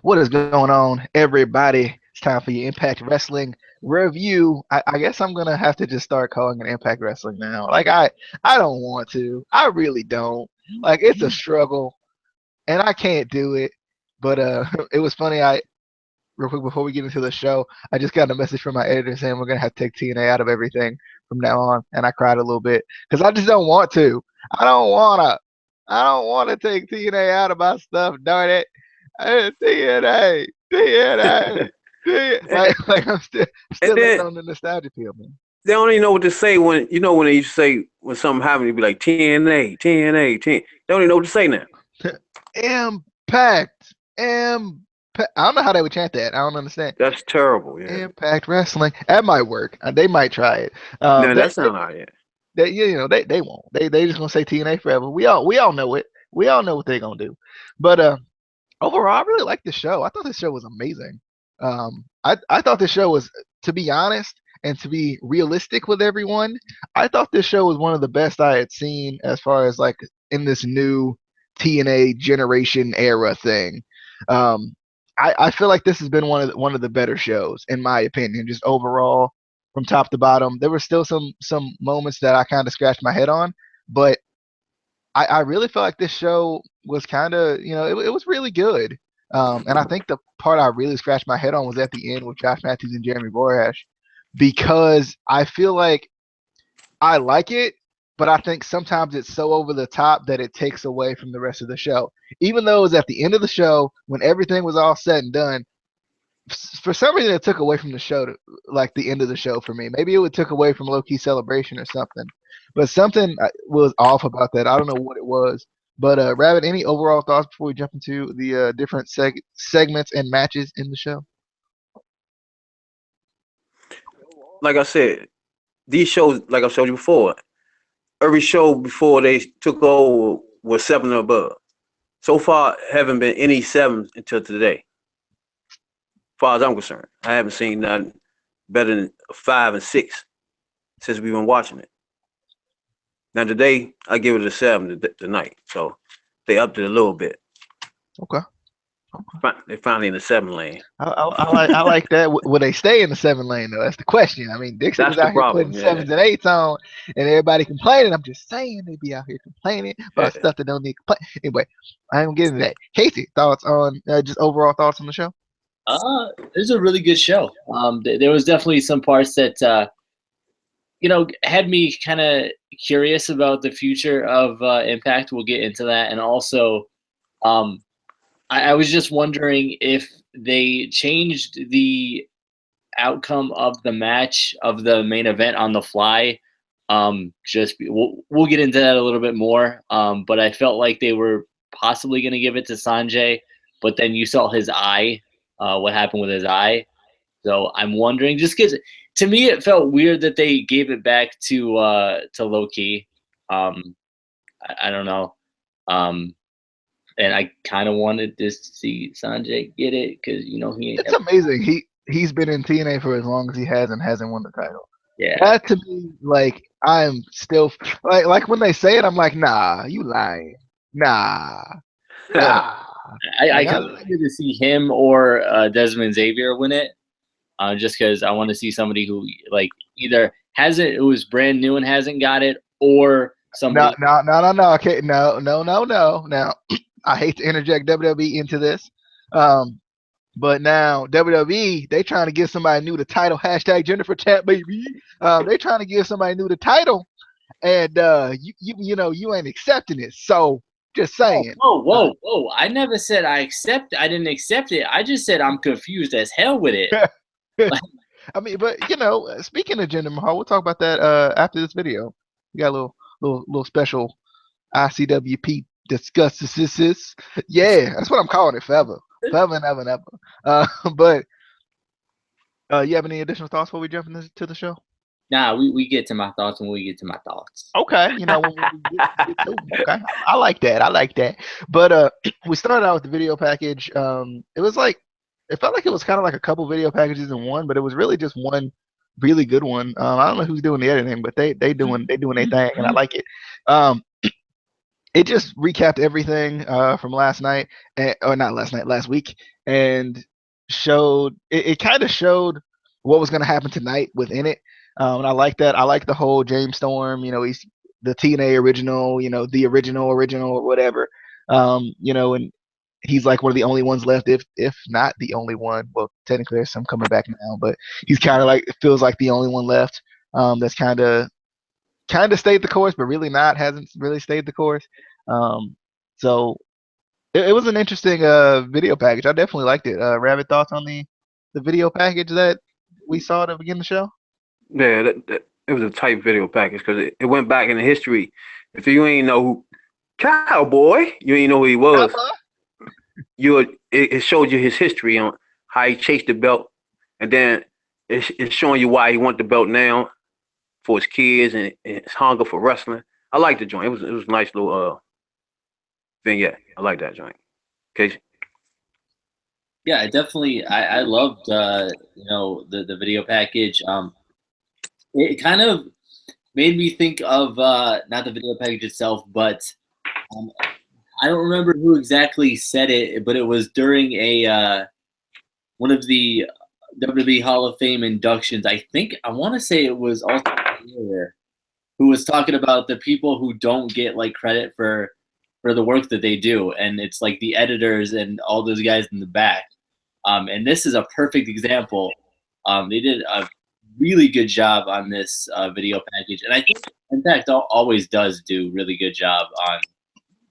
What is going on, everybody? It's time for your Impact Wrestling review. I guess I'm gonna have to just start calling it Impact Wrestling now. I don't want to. I really don't. Like, it's a struggle, and I can't do it. But it was funny. I real quick before we get into the show, I just got a message from my editor saying we're gonna have to take TNA out of everything from now on, and I cried a little bit because I just don't want to. I don't wanna. I don't want to take TNA out of my stuff. Darn it. TNA, TNA, And, like I'm and still living then on the nostalgia feel, man. they don't even know what to say when they used to say when something happened, they'd be like TNA, TNA, TNA. They don't even know what to say now. Impact, Impact. I don't know how they would chant that. I don't understand. That's terrible. Yeah. Impact Wrestling. That might work. They might try it. No, They, that's not all right. they won't. They just gonna say TNA forever. We all know it. We all know what they're gonna do. But overall, I really liked the show. I thought this show was amazing. I thought this show was, to be honest and to be realistic with everyone, I thought this show was one of the best I had seen as far as like in this new TNA generation era thing. Um, I feel like this has been one of the better shows in my opinion, just overall from top to bottom. There were still some moments that I kind of scratched my head on, but I really felt like this show was kind of, it was really good. And I think the part I really scratched my head on was at the end with Josh Matthews and Jeremy Borash, because I feel like I like it, but I think sometimes it's so over the top that it takes away from the rest of the show. Even though it was at the end of the show when everything was all said and done, for some reason it took away from the show, like the end of the show for me. Maybe it would took away from low key celebration or something, but something was off about that. I don't know what it was. But Rabbit, any overall thoughts before we jump into the different segments and matches in the show? Like I said, these shows, like I showed you before, every show before they took over was seven or above. So far, haven't been any sevens until today. As far as I'm concerned, I haven't seen nothing better than 5 and 6 since we've been watching it. Now today, I give it a 7 tonight, so they upped it a little bit. Okay. They finally in the 7 lane. I like that. Will they stay in the 7 lane though? That's the question. I mean, Dixie That's was the out here putting problem. Yeah. sevens and eights on, and everybody complaining. I'm just saying they be out here complaining about Yeah. stuff that don't need complain. Anyway, I am getting to that. Casey, thoughts on just overall thoughts on the show? It was a really good show. There was definitely some parts that had me kind of curious about the future of Impact. We'll get into that, and also, I was just wondering if they changed the outcome of the match of the main event on the fly. We'll get into that a little bit more. But I felt like they were possibly going to give it to Sanjay, but then you saw his eye. What happened with his eye? So I'm wondering, just because to me it felt weird that they gave it back to Low Key. I don't know. And I kind of wanted to see Sanjay get it because he ain't It's amazing. He's been in TNA for as long as he has and hasn't won the title. yeah. That to me, like, I'm still like when they say it, I'm like, nah, you lying, nah, nah. I Like kind of wanted to see him or Desmond Xavier win it, just because I want to see somebody who like either hasn't, who is brand new and hasn't got it, or somebody. No. Okay, no. Now, I hate to interject WWE into this, but now WWE they trying to give somebody new the title. Hashtag Jennifer Chat baby. They trying to give somebody new the title, and you ain't accepting it. So just saying. Whoa! I never said I didn't accept it. I just said I'm confused as hell with it. I mean, but speaking of Jinder Mahal, we'll talk about that after this video. We got a little special ICWP discusses. Yeah, that's what I'm calling it forever, forever and ever and ever. But you have any additional thoughts before we jump into the show? Nah, we get to my thoughts when we get to my thoughts. Okay, when we get to, okay, I like that. I like that. But we started out with the video package. It was like it felt like it was kind of like a couple video packages in one, but it was really just one really good one. I don't know who's doing the editing, but they doing their thing, and I like it. Um, it just recapped everything from last night, or not last night, last week, and it kind of showed what was going to happen tonight within it. And I like that. I like the whole James Storm. He's the TNA original. The original or whatever. And he's like one of the only ones left, if not the only one. Well, technically there's some coming back now, but he's kind of like, it feels like the only one left. That's kind of stayed the course, but really not, hasn't really stayed the course. So it was an interesting video package. I definitely liked it. Rabbit, thoughts on the video package that we saw to begin the show? Yeah, it was a tight video package because it went back in the history. If you ain't know who Cowboy, you ain't know who he was. It showed you his history on how he chased the belt, and then it's showing you why he want the belt now for his kids and his hunger for wrestling. I like the joint. It was a nice little vignette. I like that joint. Okay. Yeah, I definitely I loved the video package. It kind of made me think of not the video package itself, but I don't remember who exactly said it, but it was during a one of the WWE Hall of Fame inductions. I want to say it was also who was talking about the people who don't get like credit for the work that they do, and it's like the editors and all those guys in the back. And this is a perfect example. They did a really good job on this video package, and I think Impact always does do really good job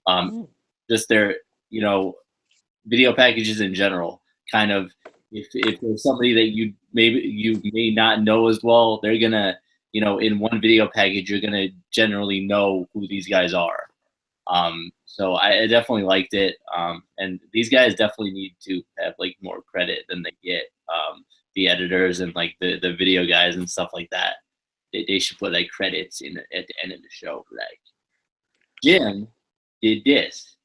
on just their video packages in general. Kind of if there's somebody that you may not know as well, they're gonna in one video package you're gonna generally know who these guys are. So I definitely liked it. And these guys definitely need to have like more credit than they get. The editors and like the video guys and stuff like that. They should put like credits at the end of the show. Like Jim did this.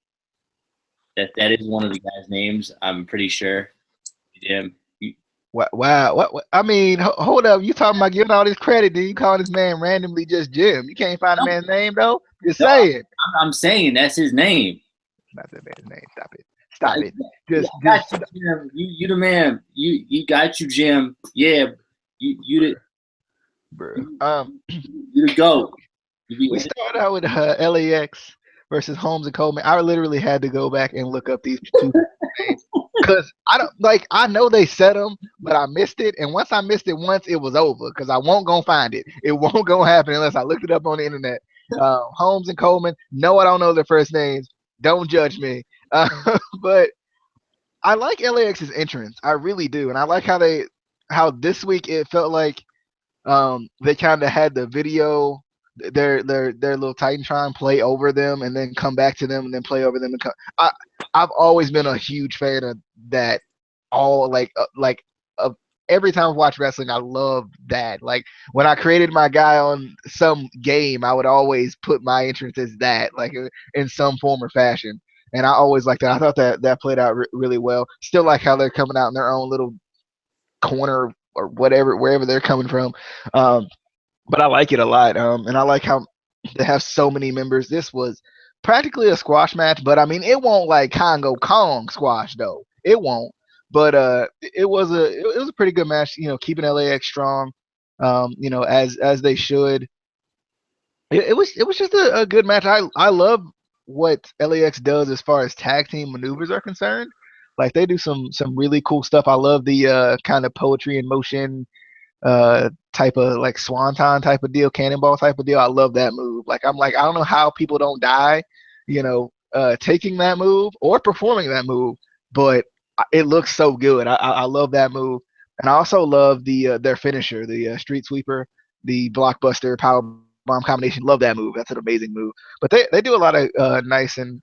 That is one of the guys' names. I'm pretty sure. Jim. Wow. What? I mean, hold up. You talking about giving all this credit, then you calling this man randomly just Jim? You can't find the man's name though. Just saying. I'm saying that's his name. Not the man's name. Stop it. Stop it. Just Jim. You the man. You got you, Jim. Yeah. You the bro. You the GOAT. We started out with LAX versus Holmes and Coleman. I literally had to go back and look up these two names because I know they said them, but I missed it. And once I missed it once, it was over because I won't go find it. It won't go happen unless I looked it up on the internet. Holmes and Coleman. No, I don't know their first names. Don't judge me. But I like LAX's entrance. I really do, and I like how this week it felt like they kind of had the video, their little Titantron play over them and then come back to them and then play over them. I've always been a huge fan of that. All every time I watch wrestling, I love that. Like when I created my guy on some game, I would always put my entrance as that, like in some form or fashion. And I always liked that. I thought that played out really well. Still like how they're coming out in their own little corner or whatever, wherever they're coming from. But I like it a lot. And I like how they have so many members. This was practically a squash match, but I mean, it won't like Congo Kong squash though. It won't. But it was a pretty good match. Keeping LAX strong. As they should. It was just a good match. I love what LAX does as far as tag team maneuvers are concerned. Like they do some really cool stuff. I love the kind of poetry in motion type of like swanton type of deal, cannonball type of deal. I love that move. Like I don't know how people don't die, taking that move or performing that move, but it looks so good. I love that move, and I also love their finisher, the street sweeper, the blockbuster power bomb combination. Love that move. That's an amazing move. But they do a lot of nice and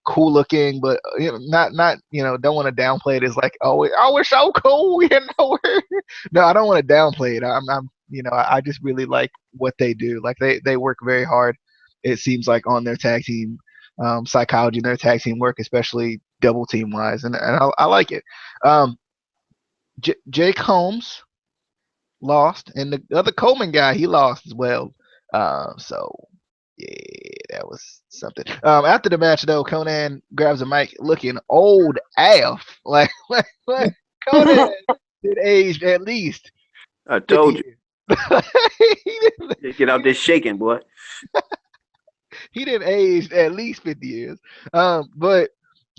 cool looking, but not don't want to downplay it as like, oh we're so cool, no, I don't want to downplay it. I just really like what they do. Like they work very hard, it seems like, on their tag team psychology and their tag team work, especially double team wise, and I like it. Jake Holmes lost, and the other Coleman guy, he lost as well. So Yeah, that was something. After the match, though, Conan grabs a mic looking old AF. Like Conan did age at least I 50 told you. years. he, didn't, Get out there shaking, boy. he didn't age at least 50 years. But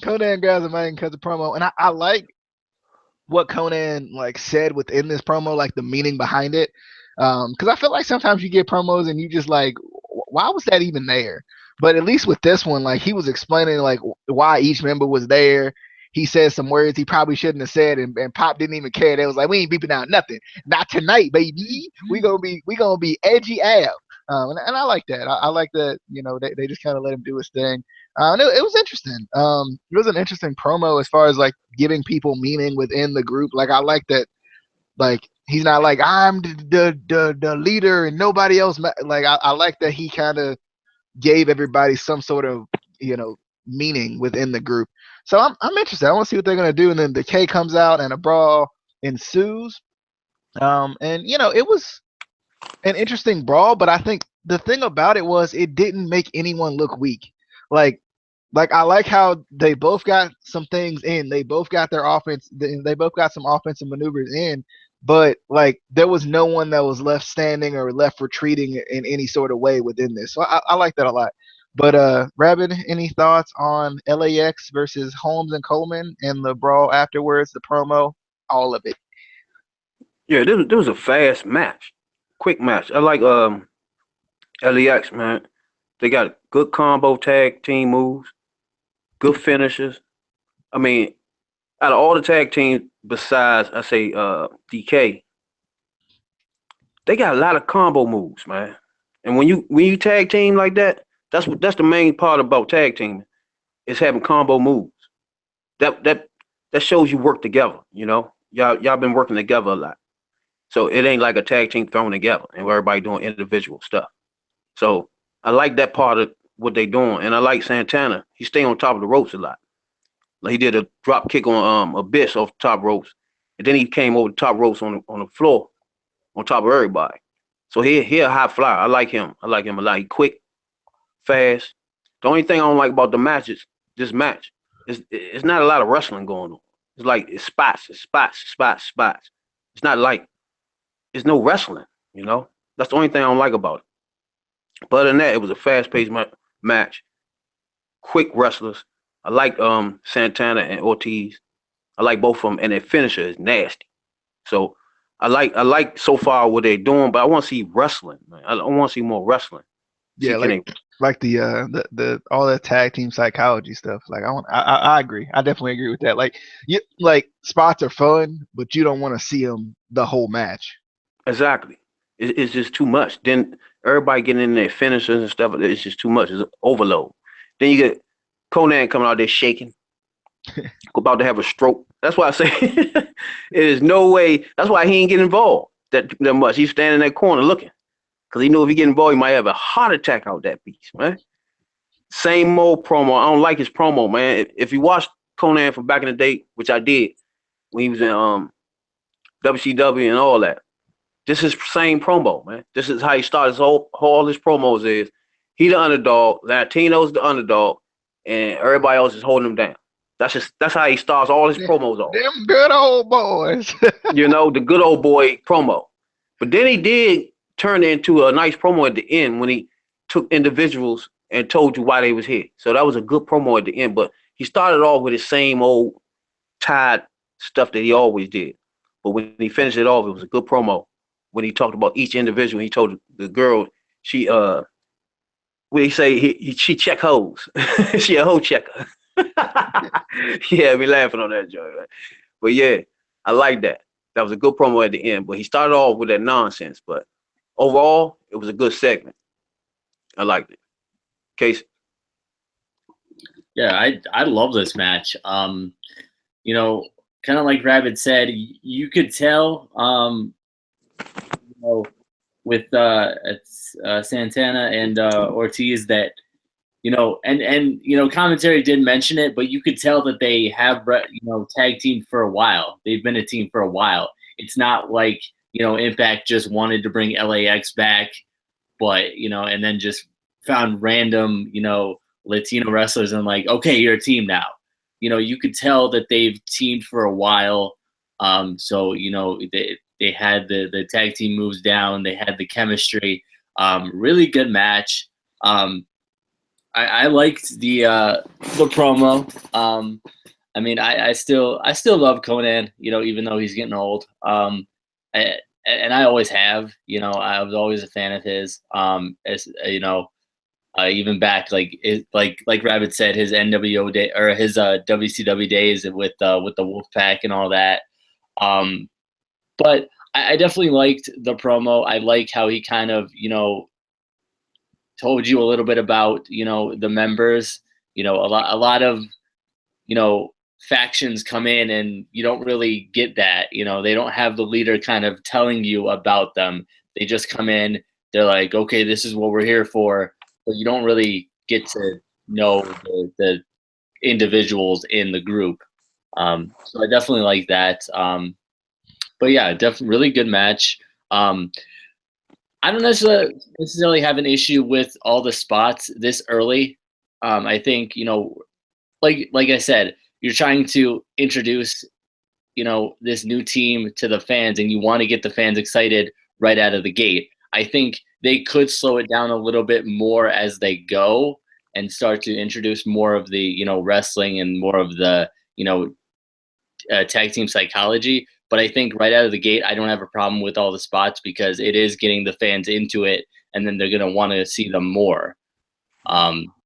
Conan grabs a mic and cuts a promo. And I like what Conan like said within this promo, like the meaning behind it. Because I feel like sometimes you get promos and you just like, why was that even there? But at least with this one, like he was explaining like why each member was there. He said some words he probably shouldn't have said, and Pop didn't even care. They was like, we ain't beeping out nothing, not tonight, baby. We gonna be edgy ab. And I like that. I like that. You know, they just kind of let him do his thing. And it was interesting. It was an interesting promo as far as like giving people meaning within the group. Like I like that. Like he's not like I'm the leader and nobody else. Like I like that he kind of gave everybody some sort of meaning within the group. So I'm interested. I want to see what they're gonna do. And then the K comes out and a brawl ensues. And it was an interesting brawl, but I think the thing about it was it didn't make anyone look weak. Like I like how they both got some things in. They both got their offense. They both got some offensive maneuvers in. But like there was no one that was left standing or left retreating in any sort of way within this. So I like that a lot. But Rabid, any thoughts on LAX versus Holmes and Coleman and the brawl afterwards, the promo, all of it? Yeah, this was a fast match, quick match. I like LEX, man. They got good combo tag team moves, good finishes. I mean, out of all the tag teams besides I say DK, they got a lot of combo moves, man. And when you tag team like that, that's the main part about tag teaming is having combo moves. That shows you work together. Y'all been working together a lot. So it ain't like a tag team thrown together and everybody doing individual stuff. So I like that part of what they doing, and I like Santana. He stay on top of the ropes a lot. Like he did a drop kick on Abyss off the top ropes, and then he came over the top ropes on the floor on top of everybody. So he a high flyer. I like him. I like him a lot. He quick, fast. The only thing I don't like about this match, is it's not a lot of wrestling going on. It's like it's spots. It's not like it's no wrestling. That's the only thing I don't like about it. But other than that, it was a fast-paced match. Quick wrestlers. I like Santana and Ortiz. I like both of them, and their finisher is nasty. So I like so far what they're doing, but I want to see wrestling, man. I want to see more wrestling. Yeah, like the all that tag team psychology stuff. Like I agree. I definitely agree with that. Like spots are fun, but you don't want to see them the whole match. Exactly. It's just too much. Then everybody getting in their finishers and stuff. It's just too much. It's overload. Then you get Conan coming out there shaking, about to have a stroke. That's why I say it is no way. That's why he ain't getting involved that much. He's standing in that corner looking, because he knew if he get involved, he might have a heart attack out that beast, man. Same old promo. I don't like his promo, man. If you watch Conan from back in the day, which I did when he was in WCW and all that, this is same promo, man. This is how he started all his promos is he the underdog, Latino's the underdog, and everybody else is holding him down. That's how he starts all his promos off. Them good old boys. The good old boy promo. But then he did turn it into a nice promo at the end when he took individuals and told you why they was here. So that was a good promo at the end. But he started off with his same old tired stuff that he always did. But when he finished it off, it was a good promo. When he talked about each individual, he told the girl she she check hoes. She a hoe checker. Yeah, me laughing on that joke. Right? But yeah, I like that. That was a good promo at the end. But he started off with that nonsense. But overall, it was a good segment. I liked it. Case. Yeah, I love this match. Kind of like Rabid said, you could tell, with Santana and Ortiz that, commentary did mention it, but you could tell that they have, tag team for a while. They've been a team for a while. It's not like, Impact just wanted to bring LAX back, but, and then just found random, Latino wrestlers and like, okay, you're a team now. You could tell that they've teamed for a while. So they had the tag team moves down. They had the chemistry. Really good match. I liked the promo. I still love Conan. Even though he's getting old. And I always have. I was always a fan of his. As even back like Rabid said, his NWO day or his WCW days with the Wolfpack and all that. But I definitely liked the promo. I like how he kind of told you a little bit about the members. A lot of factions come in and you don't really get that. They don't have the leader kind of telling you about them. They just come in. They're like, okay, this is what we're here for. But you don't really get to know the individuals in the group. So I definitely like that. But yeah, definitely really good match. I don't necessarily have an issue with all the spots this early. I think, like I said, you're trying to introduce, this new team to the fans and you want to get the fans excited right out of the gate. I think they could slow it down a little bit more as they go and start to introduce more of the, wrestling and more of the, tag team psychology. But I think right out of the gate, I don't have a problem with all the spots because it is getting the fans into it, and then they're gonna want to see them more.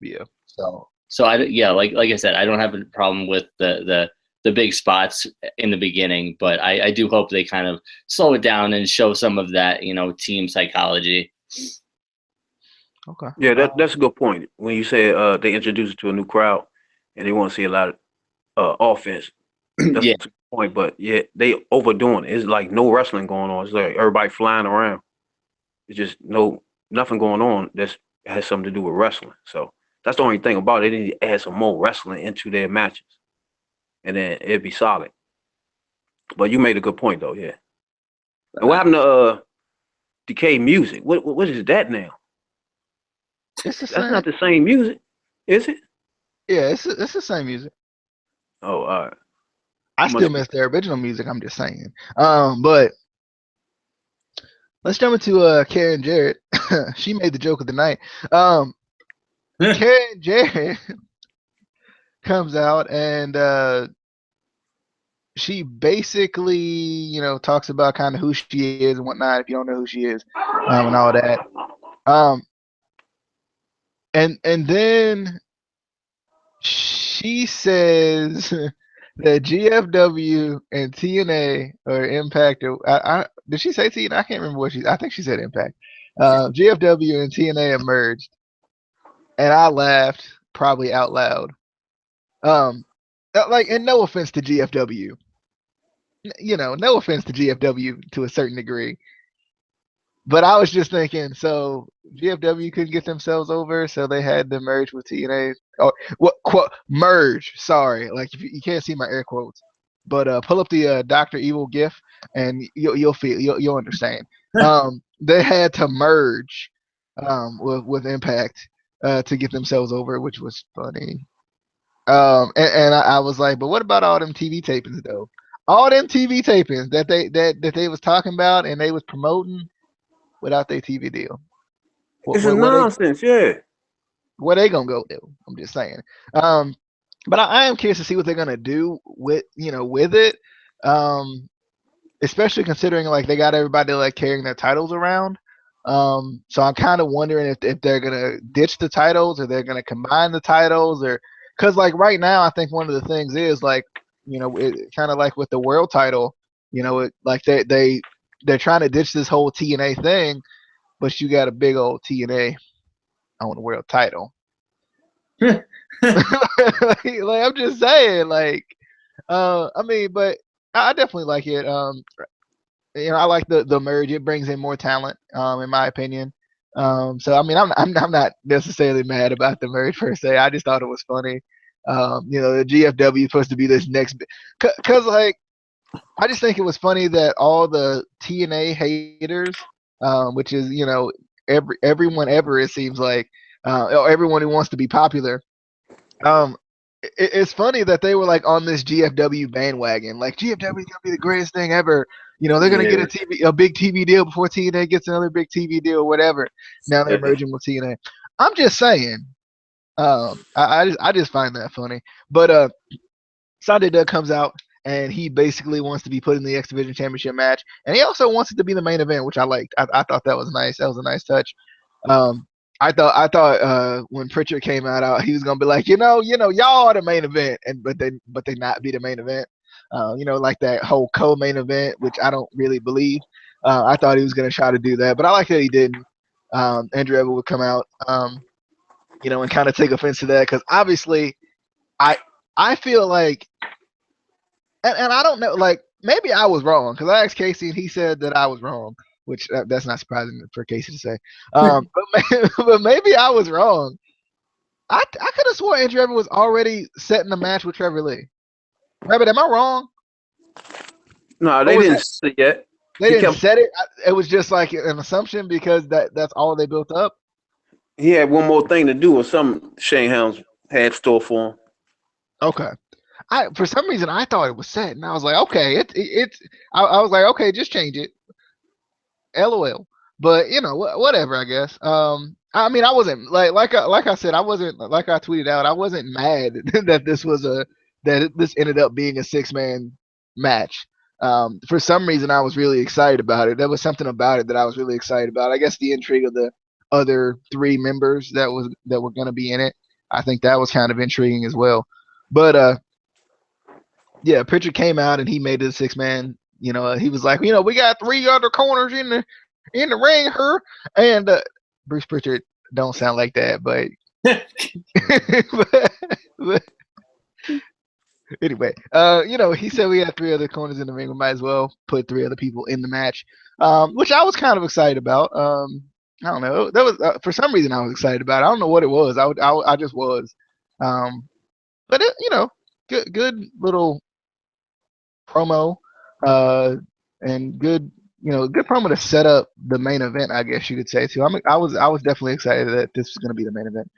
Yeah. So like I said, I don't have a problem with the big spots in the beginning, but I do hope they kind of slow it down and show some of that, team psychology. Okay. Yeah, that's a good point. When you say they introduce it to a new crowd and they want to see a lot of offense, that's Yeah. a good point. But yeah, they overdoing it. It's like no wrestling going on. It's like everybody flying around. It's just nothing going on that has something to do with wrestling. So that's the only thing about it. They need to add some more wrestling into their matches, and then it'd be solid. But you made a good point though. Yeah. And what happened to Decay Music? What is that now? It's the That's same. not the same music, is it? Yeah, it's the same music. Oh, all right. I still miss their original music. I'm just saying. But let's jump into Karen Jarrett. She made the joke of the night. Karen Jarrett comes out and she basically, talks about kind of who she is and whatnot. If you don't know who she is, and all that. And then she says that GFW and TNA or Impact. Did she say TNA? I can't remember what I think she said Impact. GFW and TNA emerged, and I laughed probably out loud. And no offense to GFW, no offense to GFW to a certain degree, but I was just thinking, so GFW couldn't get themselves over, so they had to merge with TNA. Oh, what quote merge? Sorry, like if you can't see my air quotes, but pull up the Doctor Evil GIF, and you'll understand. They had to merge with Impact to get themselves over, which was funny. And I was like, but what about all them TV tapings though? All them TV tapings that they was talking about and they was promoting without their TV deal. This is nonsense. Yeah. Where they gonna go do? I'm just saying. But I am curious to see what they're gonna do with it. Especially considering like they got everybody like carrying their titles around. So I'm kind of wondering if they're gonna ditch the titles or they're gonna combine the titles or because like right now I think one of the things is like kind of like with the world title, like they're trying to ditch this whole TNA thing, but you got a big old TNA on the world title. like I'm just saying, like, but I definitely like it. I like the merge. It brings in more talent, in my opinion. So I mean, I'm not necessarily mad about the merge per se. I just thought it was funny. The GFW is supposed to be this next, cause like I just think it was funny that all the TNA haters, which is everyone ever, it seems like, or everyone who wants to be popular. It's funny that they were like on this GFW bandwagon. Like GFW is gonna be the greatest thing ever. They're gonna get a big TV deal before TNA gets another big TV deal, or whatever. Now they're merging with TNA. I'm just saying. I just find that funny. But Sunday Doug comes out and he basically wants to be put in the X Division Championship match, and he also wants it to be the main event, which I liked. I thought that was nice. That was a nice touch. I thought when Pritchard came out, he was gonna be like, y'all are the main event, but they not be the main event. Like that whole co-main event, which I don't really believe. I thought he was gonna try to do that, but I like that he didn't. Andrew Everett would come out, and kind of take offense to that, because obviously, I feel like, and I don't know, like maybe I was wrong, because I asked CaseE and he said that I was wrong. Which that's not surprising for CaseE to say. But maybe I was wrong. I could have sworn Andrew Everett was already setting the match with Trevor Lee. Rabbit, am I wrong? No, they didn't set it yet. They didn't set it. It was just like an assumption because that's all they built up. He had one more thing to do with some Shane Helms had store for him. Okay. For some reason I thought it was set, and I was like, okay, I was like, okay, just change it. LOL, but whatever, I guess. I mean, I wasn't like I said, I wasn't, like I tweeted out, I wasn't mad that this ended up being a 6-man match. For some reason, I was really excited about it. There was something about it that I was really excited about. I guess the intrigue of the other 3 members that were going to be in it. I think that was kind of intriguing as well. But yeah, Pritchard came out and he made it a 6-man. He was like, we got 3 other corners in the ring here, and Bruce Pritchard don't sound like that, but but anyway, he said we had 3 other corners in the ring. We might as well put 3 other people in the match, which I was kind of excited about. I don't know. That was for some reason I was excited about it. I don't know what it was. I just was. But good little promo. And good promo to set up the main event, I guess you could say too. I was definitely excited that this was going to be the main event.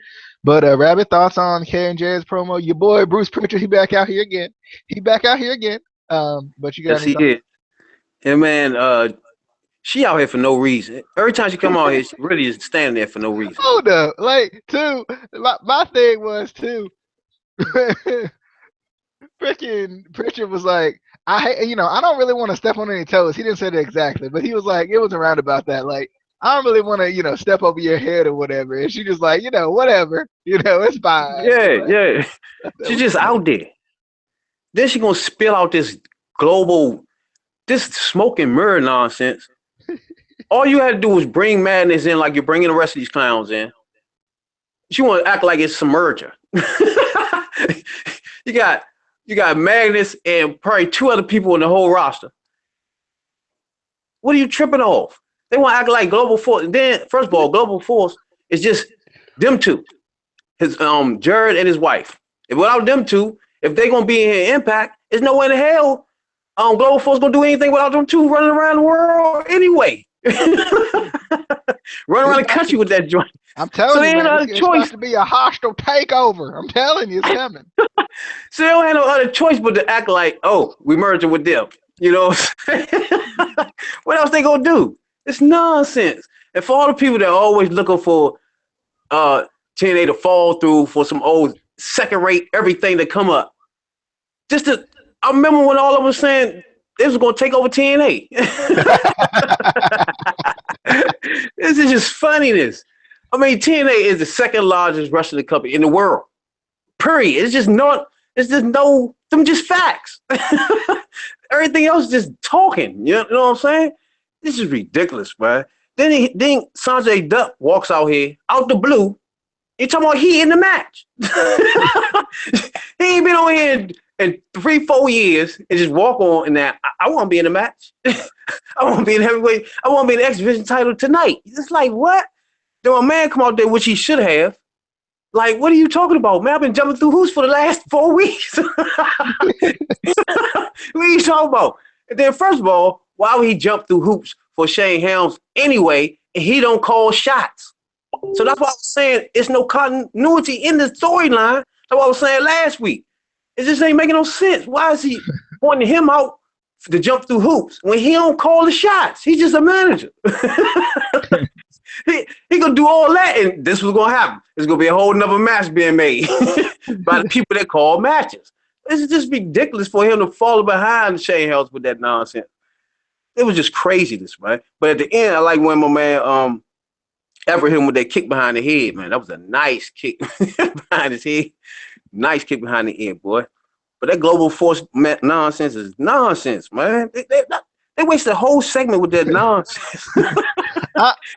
But Rabbit, thoughts on K&J's promo? Your boy Bruce Pritchard, he back out here again. But you got any thoughts? Did. Yeah, man. She out here for no reason. Every time she come out here, she really is standing there for no reason. Hold up, my thing was too. Freaking Pritchard was like, I don't really want to step on any toes. He didn't say that exactly, but he was like, it was around about that. Like, I don't really want to, step over your head or whatever. And she just like, whatever. It's fine. Yeah. She's just out there. Then she gonna spill out this smoke and mirror nonsense. All you had to do was bring madness in like you're bringing the rest of these clowns in. She want to act like it's some merger. You got Magnus and probably 2 other people in the whole roster. What are you tripping off? They want to act like Global Force. Then, first of all, Global Force is just them 2. His Jared and his wife. If without them 2, if they're gonna be in Impact, there's no way in hell Global Force gonna do anything without them 2 running around the world anyway. Run around the country with that joint. I'm telling you, man, it's about to be a hostile takeover. I'm telling you, it's coming. So they don't have no other choice but to act like, oh, we merged with them. What else they gonna do? It's nonsense. And for all the people that are always looking for TNA to fall through for some old second-rate everything to come up, I remember when all of us saying this was gonna take over TNA. This is just funniness. I mean, TNA is the 2nd largest wrestling company in the world. Period. It's just them just facts. Everything else is just talking. You know what I'm saying? This is ridiculous, man. Then Sanjay Dutt walks out here, out the blue. You talking about he in the match. He ain't been on here in 3-4 years and just walk on and now I want to be in the match. I want to be in heavyweight. I want to be in the X Division title tonight. It's like, what? Then a man come out there, which he should have. Like, what are you talking about, man? I've been jumping through hoops for the last 4 weeks. What are you talking about? And then, first of all, why would he jump through hoops for Shane Helms anyway, and he don't call shots? So that's why I was saying it's no continuity in the storyline. That's what I was saying last week. It just ain't making no sense. Why is he pointing him out to jump through hoops when he don't call the shots? He's just a manager. he gonna do all that, and this was gonna happen. There's gonna be a whole nother match being made by the people that call matches. It's just ridiculous for him to fall behind Shane Helms with that nonsense. It was just craziness, man. But at the end, I like when my man Everett hit him with that kick behind the head, man. That was a nice kick behind his head. Nice kick behind the ear, boy. But that global force nonsense is nonsense, man. They wasted a whole segment with that nonsense.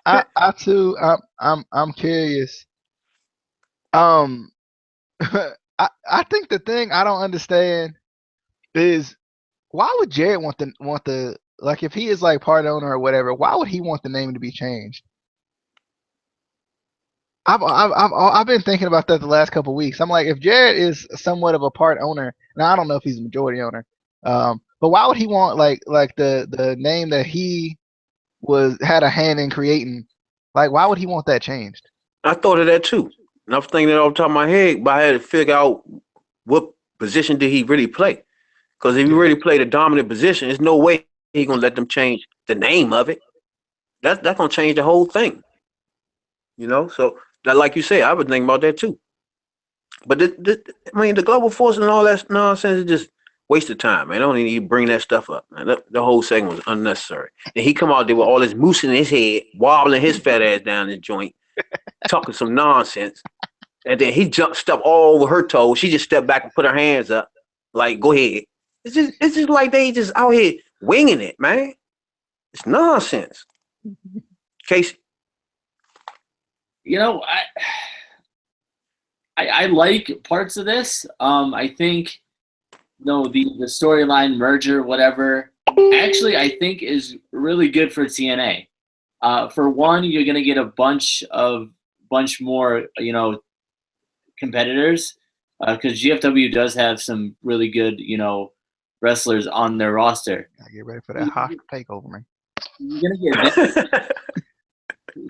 I too, I'm curious. I think the thing I don't understand is why would Jared want the like if he is like part owner or whatever, why would he want the name to be changed? I've been thinking about that the last couple of weeks. I'm like, if Jared is somewhat of a part owner, now I don't know if he's a majority owner, but why would he want like the name that he had a hand in creating? Like, why would he want that changed? I thought of that too. And I was thinking that off the top of my head, but I had to figure out what position did he really play. Because if he really played a dominant position, there's no way he's gonna let them change the name of it. That's gonna change the whole thing. You know, so that, like you say, I would think about that too. But the global force and all that nonsense is just waste of time, man. I don't need to bring that stuff up, man. The whole segment was unnecessary. And he come out there with all this moose in his head, wobbling his fat ass down the joint, talking some nonsense. And then he stepped all over her toes. She just stepped back and put her hands up, like, go ahead. It's just like they just out here winging it, man. It's nonsense. CaseE. You know, I like parts of this. I think, the storyline merger, whatever, actually I think is really good for TNA. For one, you're gonna get a bunch more, competitors, because GFW does have some really good, wrestlers on their roster. I get ready for that hot takeover, man. You're gonna get them.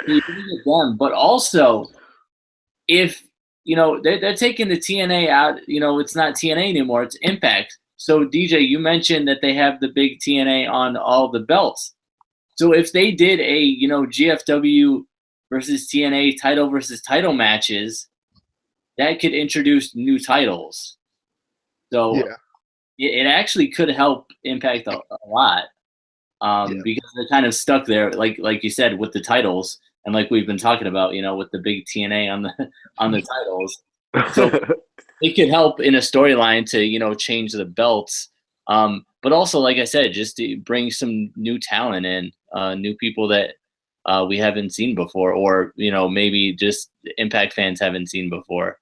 You're gonna get them, but also if they're taking the TNA out, it's not TNA anymore, it's Impact. So DJ, you mentioned that they have the big TNA on all the belts. So if they did a GFW versus TNA title versus title matches, that could introduce new titles. So yeah. It actually could help Impact a lot, because they're kind of stuck there, like you said, with the titles, and like we've been talking about, with the big TNA on the titles. So it could help in a storyline to change the belts, but also, like I said, just to bring some new talent in, new people that we haven't seen before, or maybe just Impact fans haven't seen before.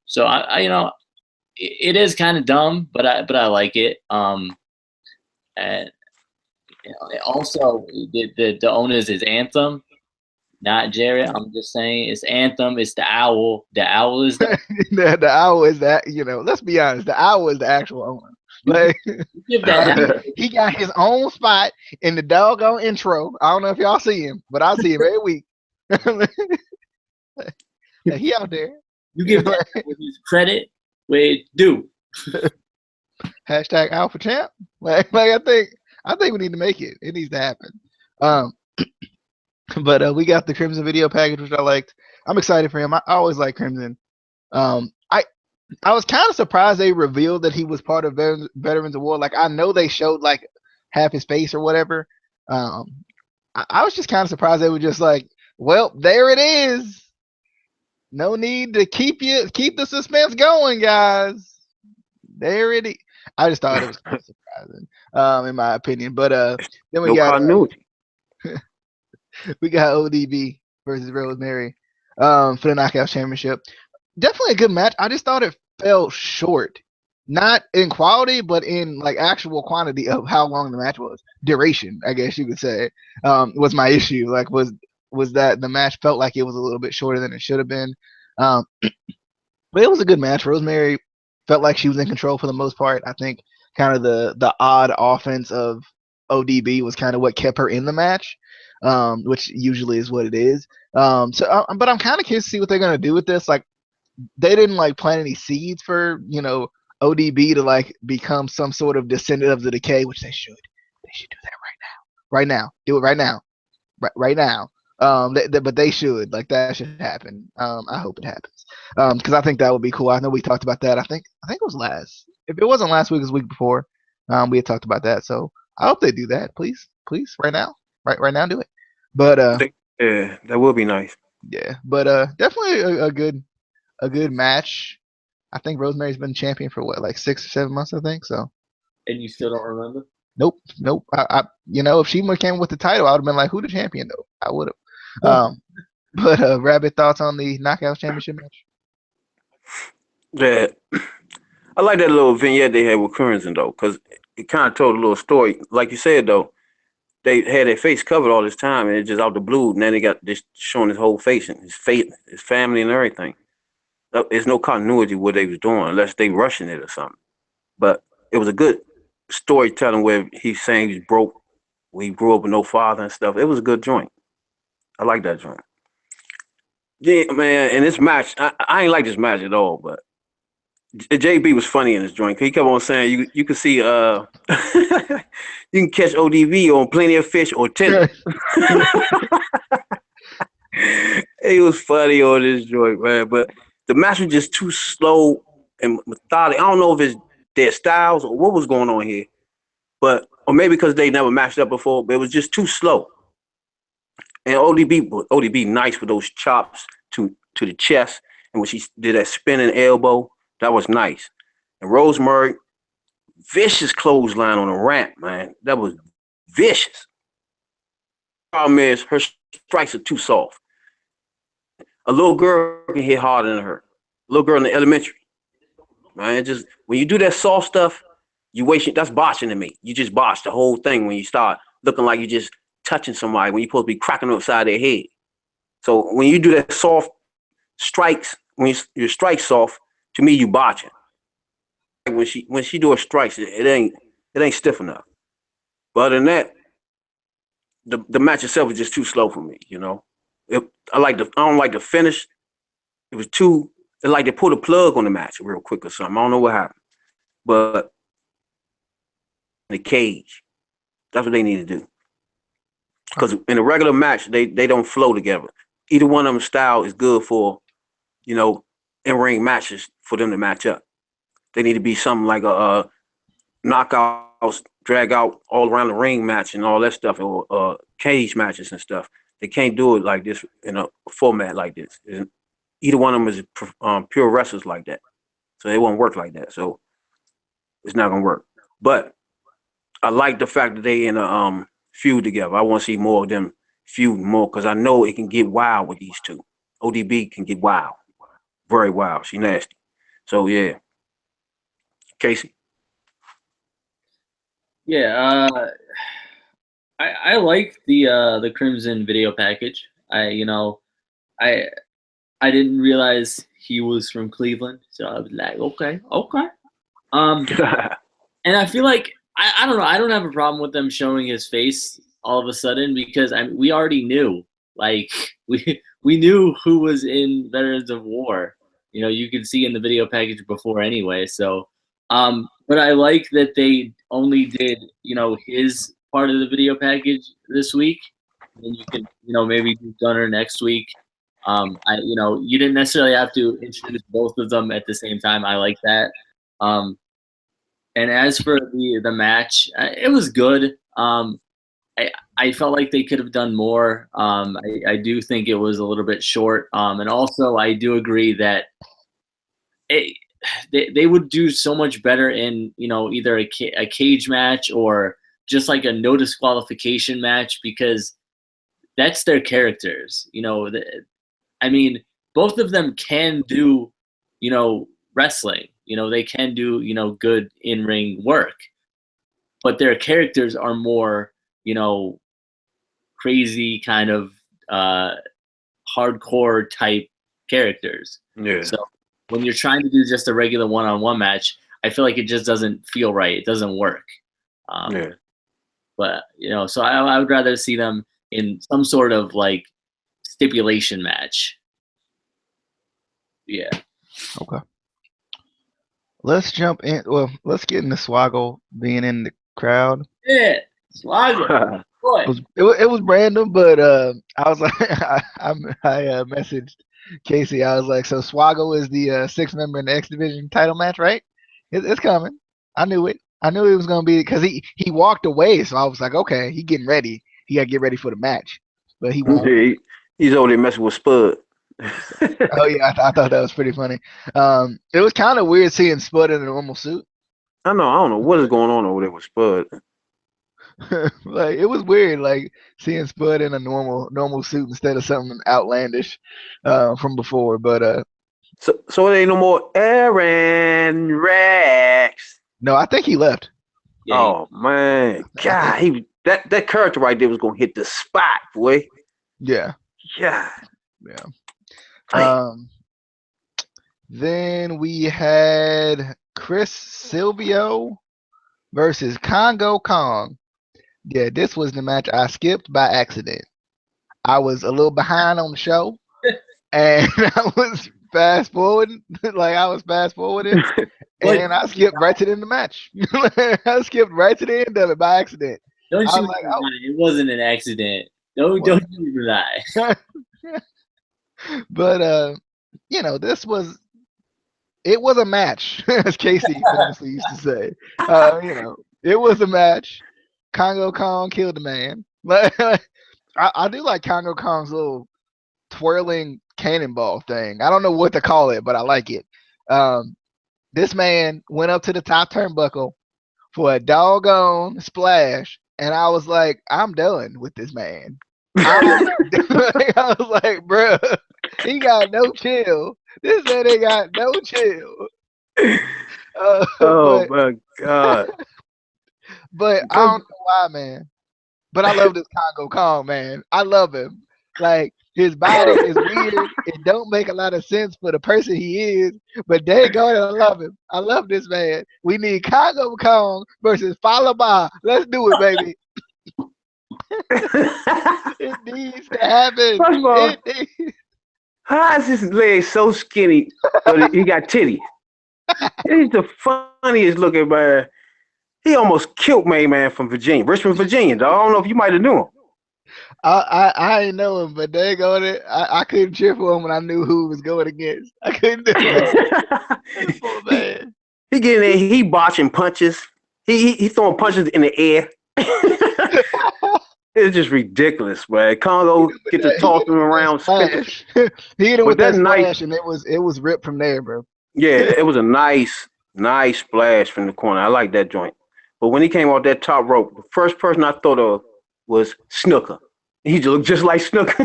So I it is kind of dumb, but I like it. And also the owners is Anthem, not Jarrett. I'm just saying it's Anthem. It's the Owl. The Owl is the Owl is that. Let's be honest. The Owl is the actual owner. Like, he got his own spot in the doggone intro. I don't know if y'all see him, but I see him every week. He out there. You give that with his credit where it's due. Hashtag Alpha Champ. Like I think we need to make it. It needs to happen. But we got the Crimson video package, which I liked. I'm excited for him. I always like Crimson. I was kind of surprised they revealed that he was part of Veterans of War. Like, I know they showed like half his face or whatever. I was just kind of surprised they were just like, well, there it is. No need to keep the suspense going, guys. There it is. I just thought it was kind of surprising, in my opinion. But then we got continuity. We got ODB versus Rosemary for the Knockout Championship. Definitely a good match. I just thought it fell short, not in quality, but in like actual quantity of how long the match was. Duration, I guess you could say, was my issue. Like, was that the match felt like it was a little bit shorter than it should have been. But it was a good match. Rosemary felt like she was in control for the most part. I think kind of the odd offense of ODB was kind of what kept her in the match, which usually is what it is. But I'm kind of curious to see what they're gonna do with this. Like, they didn't like plant any seeds for ODB to like become some sort of descendant of the Decay, which they should. They should do that right now. Right now, do it right now. Right now. But they should, like, that should happen. I hope it happens, because I think that would be cool. I know we talked about that. I think it was last. If it wasn't last week, it was the week before. We had talked about that. So I hope they do that. Please, right now, right now, do it. But yeah, that would be nice. yeah, but definitely a good match. I think Rosemary's been champion for what, like 6 or 7 months, I think. So. And you still don't remember? Nope. If she came with the title, I would have been like, who the champion though? I would have. But Rabid, thoughts on the Knockouts Championship match? Yeah, I like that little vignette they had with Crimson though, because it kind of told a little story. Like you said though, they had their face covered all this time, and it's just out the blue. And then they got this showing his whole face and his family and everything. There's no continuity what they was doing unless they rushing it or something. But it was a good storytelling where he's saying he's broke, he grew up with no father and stuff. It was a good joint. I like that joint. Yeah, man. And this match, I ain't like this match at all. But JB was funny in this joint. He kept on saying you can see you can catch ODB on Plenty of Fish or Tinder. He was funny on this joint, man. But the match was just too slow and methodic. I don't know if it's their styles or what was going on here, or maybe because they never matched up before, but it was just too slow. And ODB nice with those chops to the chest, and when she did that spinning elbow, that was nice. And Rosemary, vicious clothesline on the ramp, man. That was vicious. Problem is, her strikes are too soft. A little girl can hit harder than her. A little girl in the elementary. Man, just when you do that soft stuff, you waste. That's botching to me. You just botch the whole thing when you start looking like you're just touching somebody when you're supposed to be cracking them upside their head. So when you do that soft strikes, when your strikes soft, to me you botching. When she do her strikes, it ain't stiff enough. But other than that, the match itself was just too slow for me. I don't like the finish. It was too. It's like they pulled a plug on the match real quick or something. I don't know what happened. But the cage, that's what they need to do. Because in a regular match, they don't flow together. Either one of them style is good for, in-ring matches for them to match up. They need to be something like a knockouts, drag out all around the ring match and all that stuff, or cage matches and stuff. They can't do it like this in a format like this. Either one of them is pure wrestlers like that. So they won't work like that. So it's not going to work. But I like the fact that they in a feud together. I want to see more of them feud more because I know it can get wild with these two. ODB can get wild. Very wild. She nasty. So, yeah. CaseE. Yeah, I like the Crimson video package. I didn't realize he was from Cleveland, so I was like, okay. And I feel like I don't know. I don't have a problem with them showing his face all of a sudden because we already knew. Like we knew who was in Veterans of War. You could see in the video package before anyway. So, but I like that they only did his part of the video package this week, and you can maybe do Gunner next week. You didn't necessarily have to introduce both of them at the same time. I like that. And as for the match, it was good. I felt like they could have done more. I do think it was a little bit short. And also, I do agree that they would do so much better in either a cage match or just like a no disqualification match because that's their characters. I mean, both of them can do, wrestling. They can do, good in-ring work. But their characters are more, crazy kind of hardcore type characters. Yeah. So when you're trying to do just a regular one-on-one match, I feel like it just doesn't feel right. It doesn't work. Yeah. But so I would rather see them in some sort of like stipulation match. Yeah. Okay. Let's jump in. Well, let's get into Swaggle being in the crowd. Yeah, Swaggle. Boy. It was random, but I was like, I messaged Casey. I was like, so Swaggle is the 6th member in the X Division title match, right? It's coming. I knew it. I knew it was gonna be because he walked away, so I was like, okay, he getting ready. He got to get ready for the match, but he won't. Yeah, he's over there messing with Spud. Oh yeah, I thought that was pretty funny. It was kind of weird seeing Spud in a normal suit. I don't know what is going on over there with Spud. Like it was weird, like seeing Spud in a normal suit instead of something outlandish from before. But so it ain't no more Aaron Rex. no, I think he left. Yeah, Oh man, God, that character right there was gonna hit the spot, boy. Yeah. Yeah. Then we had Chris Silvio versus Congo Kong. Yeah, this was the match I skipped by accident. I was a little behind on the show, and I was fast forwarding, and I skipped right to the end of the match. I skipped right to the end of it by accident. Don't you like, it wasn't an accident. Don't you lie. But it was a match, as Casey famously used to say. It was a match. Congo Kong killed the man. I do like Congo Kong's little twirling cannonball thing. I don't know what to call it, but I like it. This man went up to the top turnbuckle for a doggone splash, and I was like, I'm done with this man. I was like, bro, he got no chill. This man ain't got no chill. My God. But I don't know why, man. But I love this Congo Kong, man. I love him. Like, his body is weird. It don't make a lot of sense for the person he is. But dang on, I love him. I love this man. We need Congo Kong versus Falaba. Let's do it, baby. It needs to happen. First of all, how is his leg so skinny, but he got titties? He's the funniest looking man. He almost killed Main Man from Virginia, Richmond, Virginia. Dog. I don't know if you might have knew him. I ain't know him, but dang on it, I couldn't cheer for him when I knew who he was going against. I couldn't do it. Poor man. He getting there, he botching punches. He throwing punches in the air. It's just ridiculous, man. Congo get to toss him around. He hit him with that splash, and it was ripped from there, bro. Yeah, it was a nice splash from the corner. I like that joint. But when he came off that top rope, the first person I thought of was Snooker. He looked just like Snooker.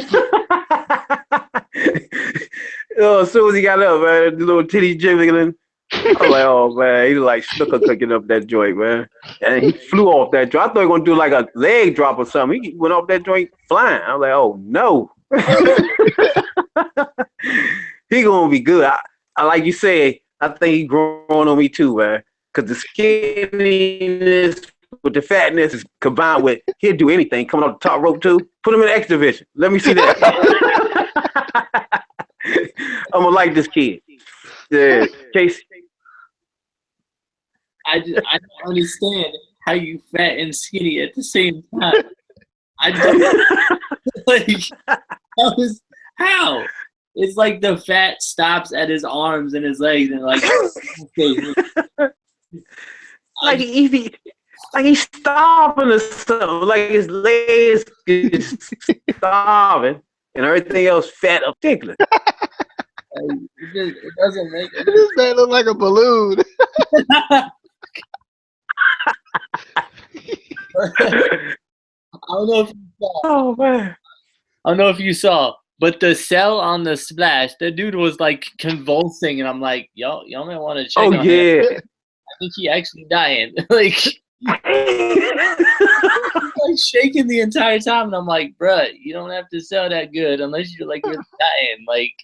As soon as he got up, man, the little titty jiggling. I was like, oh man, he looked like Snooker cooking up that joint, man. And he flew off that joint. I thought he was gonna do like a leg drop or something. He went off that joint flying. I was like, oh no. He gonna be good. I like you say, I think he growing on me too, man. Cause the skinniness with the fatness is combined with he'll do anything coming off the top rope too. Put him in the X division. Let me see that. I'm gonna like this kid. Yeah, Case. I don't understand how you fat and skinny at the same time. I don't like how? It's like the fat stops at his arms and his legs and like he's starving or something. Like his legs is starving and everything else fat or tickling. It doesn't make it. This man look like a balloon. I don't know if you saw. Oh man. I don't know if you saw, but the cell on the splash, the dude was like convulsing, and I'm like, y'all may want to check on him. I think he actually dying. Like shaking the entire time, and I'm like, bruh, you don't have to sell that good unless you're like really dying. Like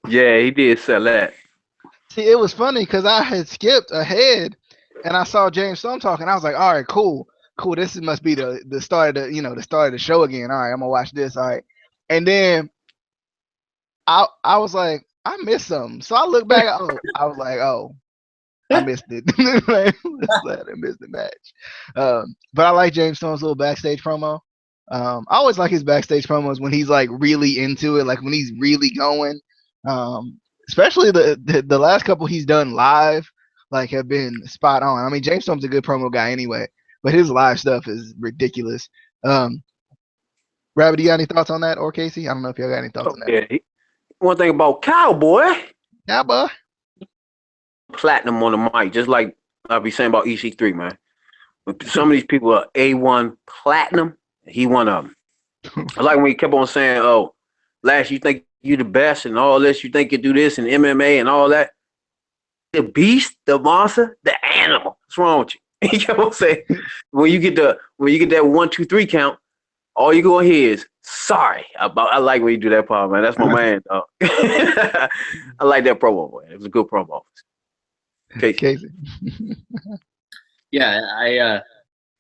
yeah, he did sell that. See, it was funny because I had skipped ahead and I saw James Storm talking. I was like, all right, cool. This must be the start of the start of the show again. All right, I'm gonna watch this. All right, and then I was like, I missed something. So I looked back. I was like, oh, I missed it. I missed the match. But I like James Storm's little backstage promo. I always like his backstage promos when he's like really into it, like when he's really going. Especially the last couple he's done live, like have been spot on. I mean, James Storm's a good promo guy anyway, but his live stuff is ridiculous. Rabid, you got any thoughts on that, or Casey? I don't know if y'all got any thoughts on that. Yeah. One thing about Cowboy. Yabba. Platinum on the mic, just like I be saying about EC3, man. But some of these people are A1 platinum. He one of them. I like when he kept on saying, "Oh, Lash, you think you the best and all this? You think you do this in MMA and all that? The beast, the monster, the animal. What's wrong with you?" He kept on saying, when you get that 1, 2, 3 count, all you gonna hear is sorry. I like when you do that part, man. That's my man, dog. I like that promo, man. It was a good promo. Casey. Yeah,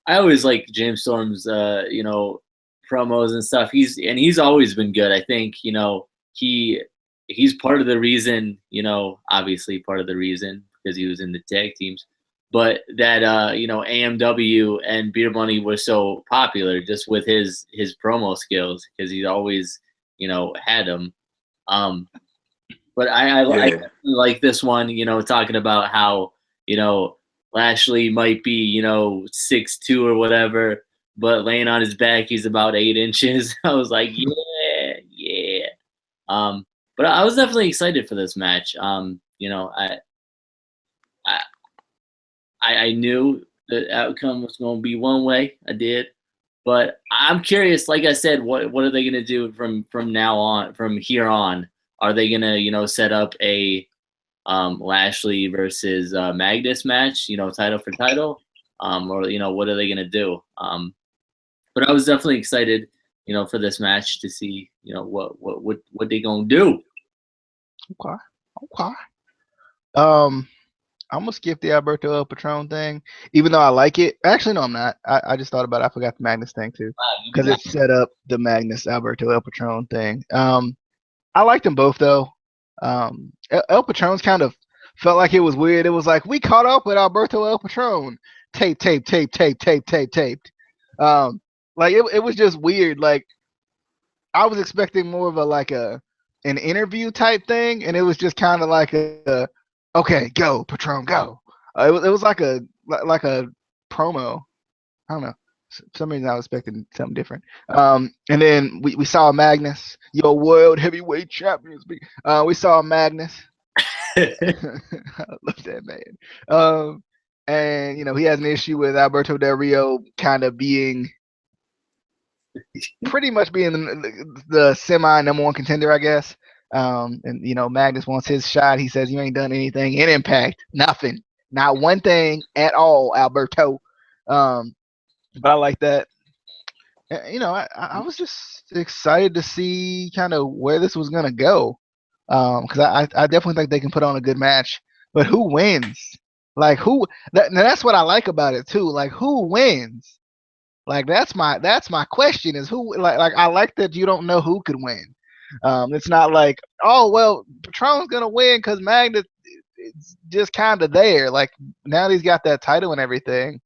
I always like James Storm's promos and stuff. He's always been good. I think he's part of the reason, obviously part of the reason because he was in the tag teams, but that AMW and Beer Money were so popular just with his promo skills because he's always had them. But I like this one, talking about how, Lashley might be, 6'2" or whatever, but laying on his back, he's about 8 inches. I was like, yeah. But I was definitely excited for this match. I knew the outcome was going to be one way. I did. But I'm curious, like I said, what are they going to do from now on, from here on? Are they gonna, set up a Lashley versus Magnus match, title for title, or what are they gonna do? But I was definitely excited, for this match to see, what they gonna do. Okay. I'm gonna skip the Alberto El Patron thing, even though I like it. Actually, no, I'm not. I just thought about it. I forgot the Magnus thing too, because it set up the Magnus Alberto El Patron thing. I liked them both though. El Patron's kind of felt like it was weird. It was like we caught up with Alberto El Patron. Taped. Like it was just weird. Like I was expecting more of an interview type thing, and it was just kind of like okay, go Patron, go. It was like a promo. I don't know. For some reason I was expecting something different. And then we saw Magnus, your world heavyweight champions. We saw Magnus. I love that man. And he has an issue with Alberto Del Rio kind of being pretty much being the semi number one contender, I guess. And Magnus wants his shot. He says you ain't done anything in Impact, nothing, not one thing at all, Alberto. But I like that. I was just excited to see kind of where this was gonna go, because I definitely think they can put on a good match. But who wins? Like who? That's what I like about it too. Like who wins? Like that's my question is who? Like I like that you don't know who could win. It's not like Patron's gonna win because Magnus it's just kind of there. Like now that he's got that title and everything.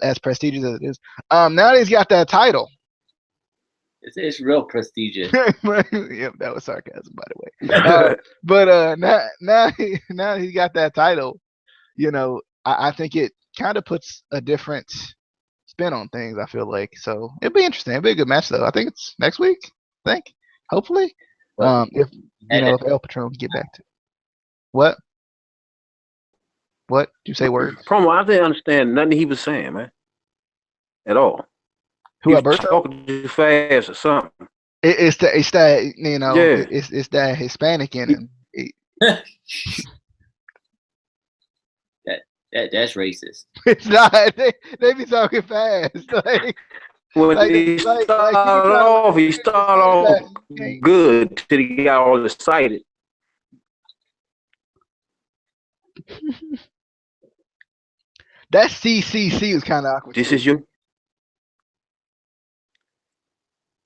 As prestigious as it is. Now that he's got that title. It's real prestigious. Yep, that was sarcasm, by the way. But now he got that title, I think it kind of puts a different spin on things, I feel like. So it'll be interesting. It'll be a good match, though. I think it's next week, hopefully. If El Patron can get back to what? What? Did you say word? Promo, I didn't understand nothing he was saying, man. At all. Who, he was Alberto? talking too fast or something. It's that Yeah. it's that Hispanic in him. That's racist. It's not. They be talking fast. When he started off good till he got all excited. That CCC was kind of awkward. This is your.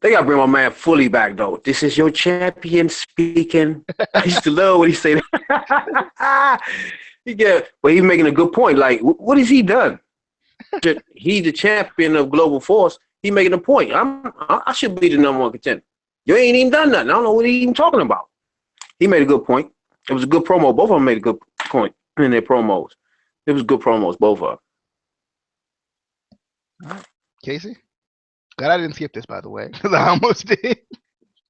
They gotta bring my man Fully back though. This is your champion speaking. I used to love when he say that. But he's making a good point. Like, what has he done? He's the champion of Global Force. He making a point. I should be the #1 contender. You ain't even done nothing. I don't know what he even talking about. He made a good point. It was a good promo. Both of them made a good point in their promos. It was good promos, both of them. All right. CaseE? Glad I didn't skip this, by the way, because I almost did.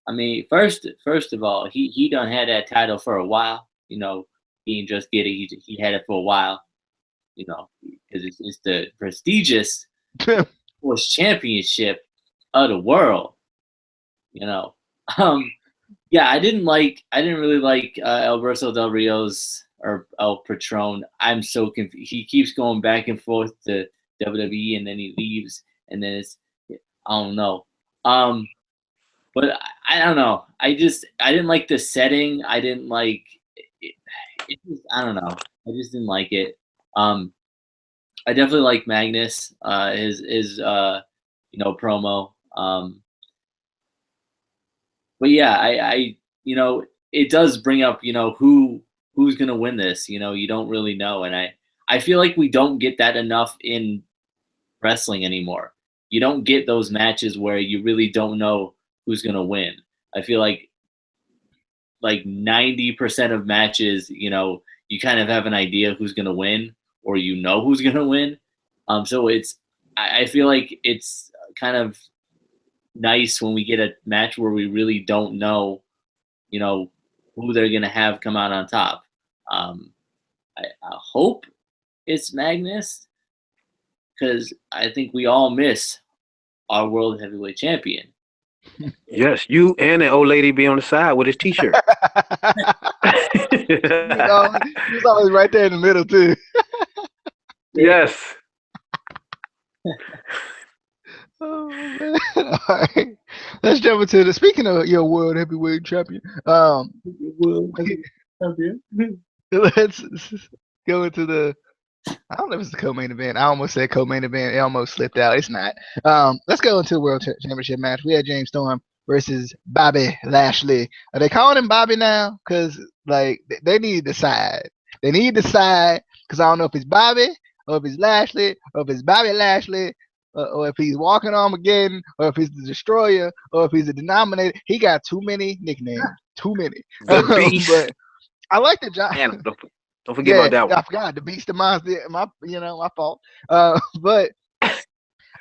I mean, first of all, he done had that title for a while. You know, he didn't just get it. He had it for a while. You know, because it's the prestigious Force Championship of the world. You know, yeah, I didn't really like Alberto Del Rio's or El Patron. I'm so confused. He keeps going back and forth to WWE, and then he leaves, and then I don't know. But I don't know. I didn't like the setting. I didn't like it. I don't know. I just didn't like it. I definitely like Magnus, his promo. But yeah, I it does bring up, who's gonna win this. You don't really know, and I feel like we don't get that enough in wrestling anymore. You don't get those matches where you really don't know who's gonna win. I feel like 90% of matches, you kind of have an idea who's gonna win, or who's gonna win. So I feel like it's kind of nice when we get a match where we really don't know, who they're gonna have come out on top. I hope it's Magnus, because I think we all miss our world heavyweight champion. Yes, you and the old lady be on the side with his T-shirt. He was always right there in the middle too. Yes. Oh man! All right, let's jump into speaking of your world heavyweight champion. Let's go into the. I don't know if it's the co-main event. I almost said co-main event. It almost slipped out. It's not. Let's go into the World Championship match. We had James Storm versus Bobby Lashley. Are they calling him Bobby now? Because they need to decide. They need to decide, because I don't know if it's Bobby or if it's Lashley or if it's Bobby Lashley or if he's Walking Armageddon or if he's the Destroyer or if he's the Denominator. He got too many nicknames. Too many. The Beast. But I like the job. Don't forget about that one. I forgot the Beast of Mine. My fault. But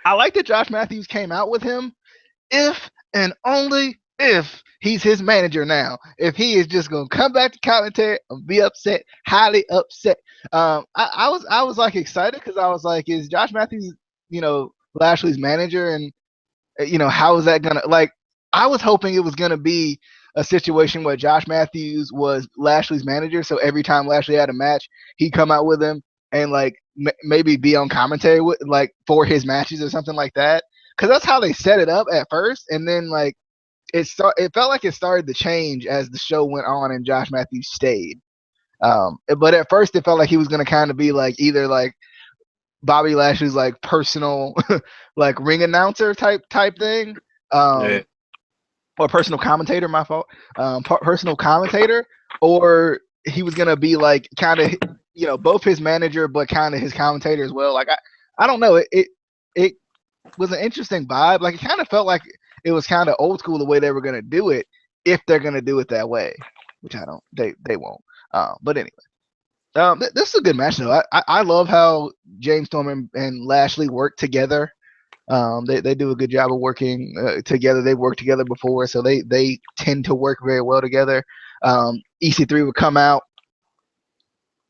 I like that Josh Matthews came out with him, if and only if he's his manager now. If he is just gonna come back to commentary and be upset, highly upset. I was like excited, because I was like, is Josh Matthews, Lashley's manager, and how is that gonna I was hoping it was gonna be a situation where Josh Matthews was Lashley's manager, so every time Lashley had a match, he'd come out with him and maybe be on commentary with for his matches or something like that. Because that's how they set it up at first, and then it felt like it started to change as the show went on and Josh Matthews stayed. But at first it felt like he was gonna kind of be either Bobby Lashley's personal ring announcer type thing. Yeah. Or personal commentator, my fault. Personal commentator, or he was gonna be kind of both his manager but kind of his commentator as well. I don't know. It was an interesting vibe. It kind of felt like it was kind of old school the way they were gonna do it, if they're gonna do it that way, which I don't. They won't. But anyway, this is a good match though. I love how James Storm and Lashley work together. They do a good job of working together. They've worked together before, so they tend to work very well together. EC3 would come out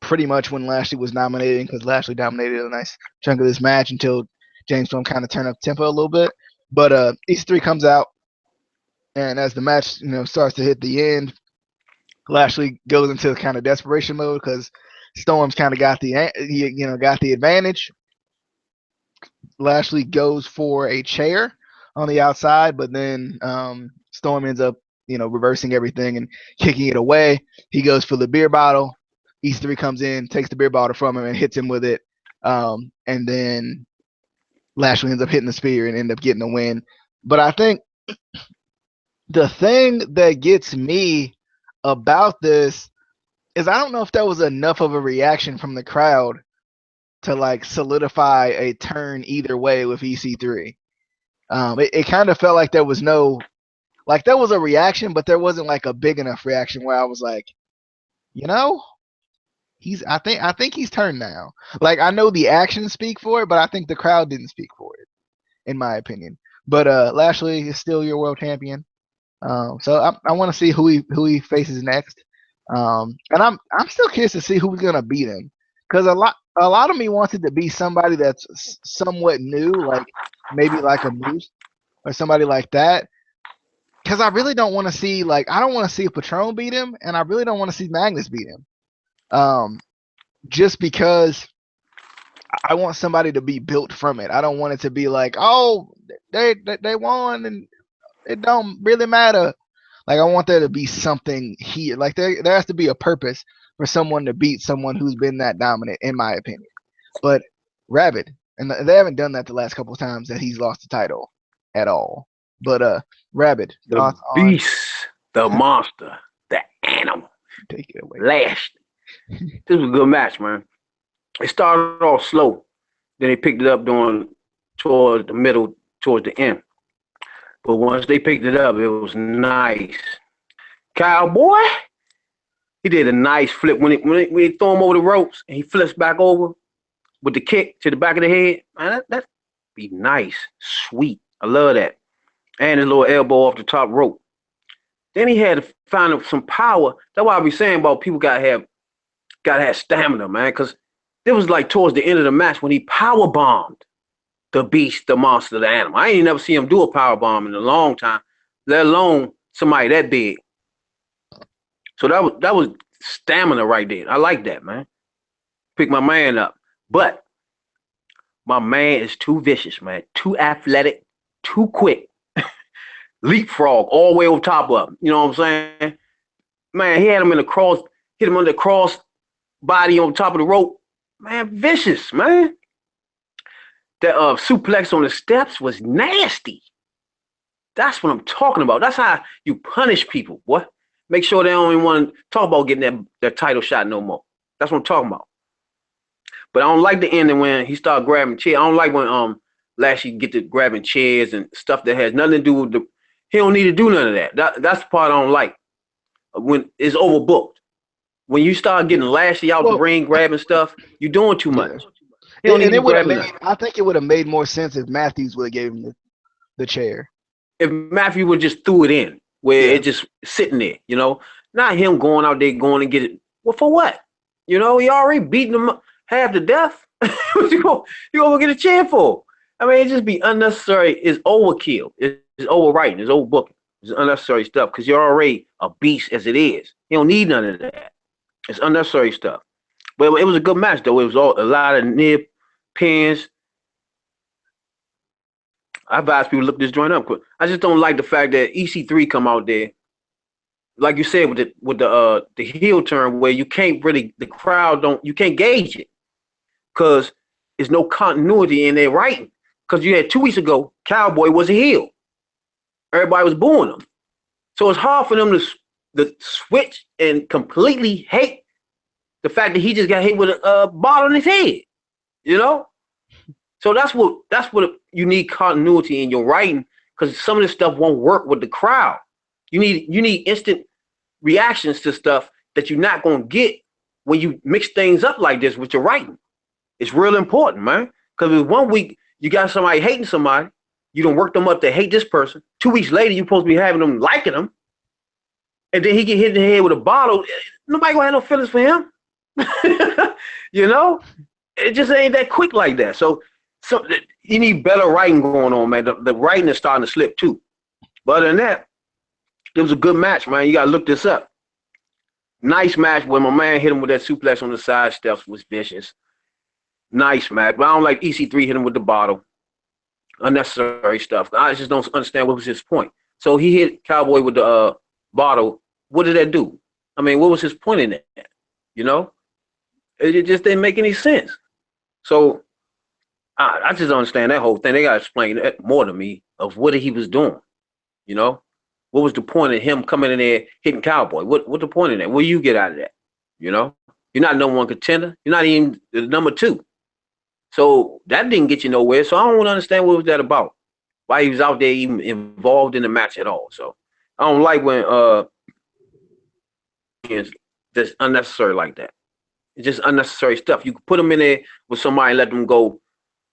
pretty much when Lashley was nominating, because Lashley dominated a nice chunk of this match until James Storm kind of turned up tempo a little bit. But EC3 comes out, and as the match starts to hit the end, Lashley goes into kind of desperation mode, because Storm's kind of got the advantage. Lashley goes for a chair on the outside, but then Storm ends up, reversing everything and kicking it away. He goes for the beer bottle. EC3 comes in, takes the beer bottle from him, and hits him with it. And then Lashley ends up hitting the spear and end up getting the win. But I think the thing that gets me about this is I don't know if that was enough of a reaction from the crowd to like solidify a turn either way with EC3. It kind of felt like there was no, like there was a reaction, but there wasn't like a big enough reaction where I was like, you know, I think he's turned now. Like I know the actions speak for it, but I think the crowd didn't speak for it, in my opinion. But Lashley is still your world champion. So I want to see who he faces next. And I'm still curious to see who's gonna beat him, because a lot of me wanted to be somebody that's somewhat new, like maybe like a Moose or somebody like that. Because I really don't want to see I don't want to see Patron beat him, and I really don't want to see Magnus beat him. Just because I want somebody to be built from it. I don't want it to be like, oh, they won and it don't really matter. Like I want there to be something here. Like there has to be a purpose for someone to beat someone who's been that dominant, in my opinion. But Rabid, and they haven't done that the last couple of times that he's lost the title at all. But Rabid, the beast, the monster, the animal. Take it away. Lashley. This was a good match, man. It started off slow, then they picked it up towards the middle, towards the end. But once they picked it up, it was nice. Cowboy, he did a nice flip when they throw him over the ropes and he flips back over with the kick to the back of the head. Man, that be nice, sweet. I love that. And his little elbow off the top rope. Then he had to find some power. That's why I be saying about people gotta have stamina, man. Because it was like towards the end of the match when he power bombed the beast, the monster, the animal. I ain't never seen him do a power bomb in a long time, let alone somebody that big. So that was stamina right there. I like that, man. Pick my man up. But my man is too vicious, man. Too athletic, too quick. Leapfrog all the way over top of him. You know what I'm saying? Man, he had him in the cross, hit him under the cross body on top of the rope. Man, vicious, man. The suplex on the steps was nasty. That's what I'm talking about. That's how you punish people, boy. Make sure they don't even want to talk about getting their title shot no more. That's what I'm talking about. But I don't like the ending when he started grabbing chairs. I don't like when Lashley get to grabbing chairs and stuff that has nothing to do with he don't need to do none of that. That's the part I don't like. When it's overbooked. When you start getting Lashley out the ring grabbing stuff, you're doing too much. Yeah. And it would have made, I think it would have made more sense if Matthews would have gave him the chair. If Matthew would just threw it in where it just sitting there, you know, not him going out there going and get it. Well, for what? You know, he already beating him half to death. What you gonna get a chair for? I mean, it just be unnecessary. It's overkill. It's overwriting. It's overbooking. It's unnecessary stuff because you're already a beast as it is. You don't need none of that. It's unnecessary stuff. But it was a good match, though. It was a lot of nip, pins. I advise people to look this joint up. I just don't like the fact that EC3 come out there, like you said, with the heel turn where you can't really, the crowd you can't gauge it because there's no continuity in their writing. Because you had 2 weeks ago, Cowboy was a heel. Everybody was booing him. So it's hard for them to switch and completely hate the fact that he just got hit with a bottle in his head, you know? So that's what you need continuity in your writing because some of this stuff won't work with the crowd. You need instant reactions to stuff that you're not going to get when you mix things up like this with your writing. It's real important, man. Because if 1 week you got somebody hating somebody, you don't work them up to hate this person. 2 weeks later, you're supposed to be having them liking them. And then he get hit in the head with a bottle. Nobody gonna have no feelings for him. You know? It just ain't that quick like that. So you need better writing going on, man. The writing is starting to slip too. But other than that, it was a good match, man. You gotta look this up. Nice match when my man hit him with that suplex on the side steps was vicious. Nice match. But I don't like EC3 hit him with the bottle. Unnecessary stuff. I just don't understand what was his point. So he hit Cowboy with the bottle. What did that do? I mean, what was his point in that? You know? It just didn't make any sense. So I just don't understand that whole thing. They gotta explain that more to me of what he was doing. You know, what was the point of him coming in there hitting Cowboy? What the point of that? What do you get out of that? You know, you're not number one contender. You're not even the number two. So that didn't get you nowhere. So I don't understand what was that about. Why he was out there even involved in the match at all. So I don't like when it's just unnecessary like that. It's just unnecessary stuff. You can put them in there with somebody and let them go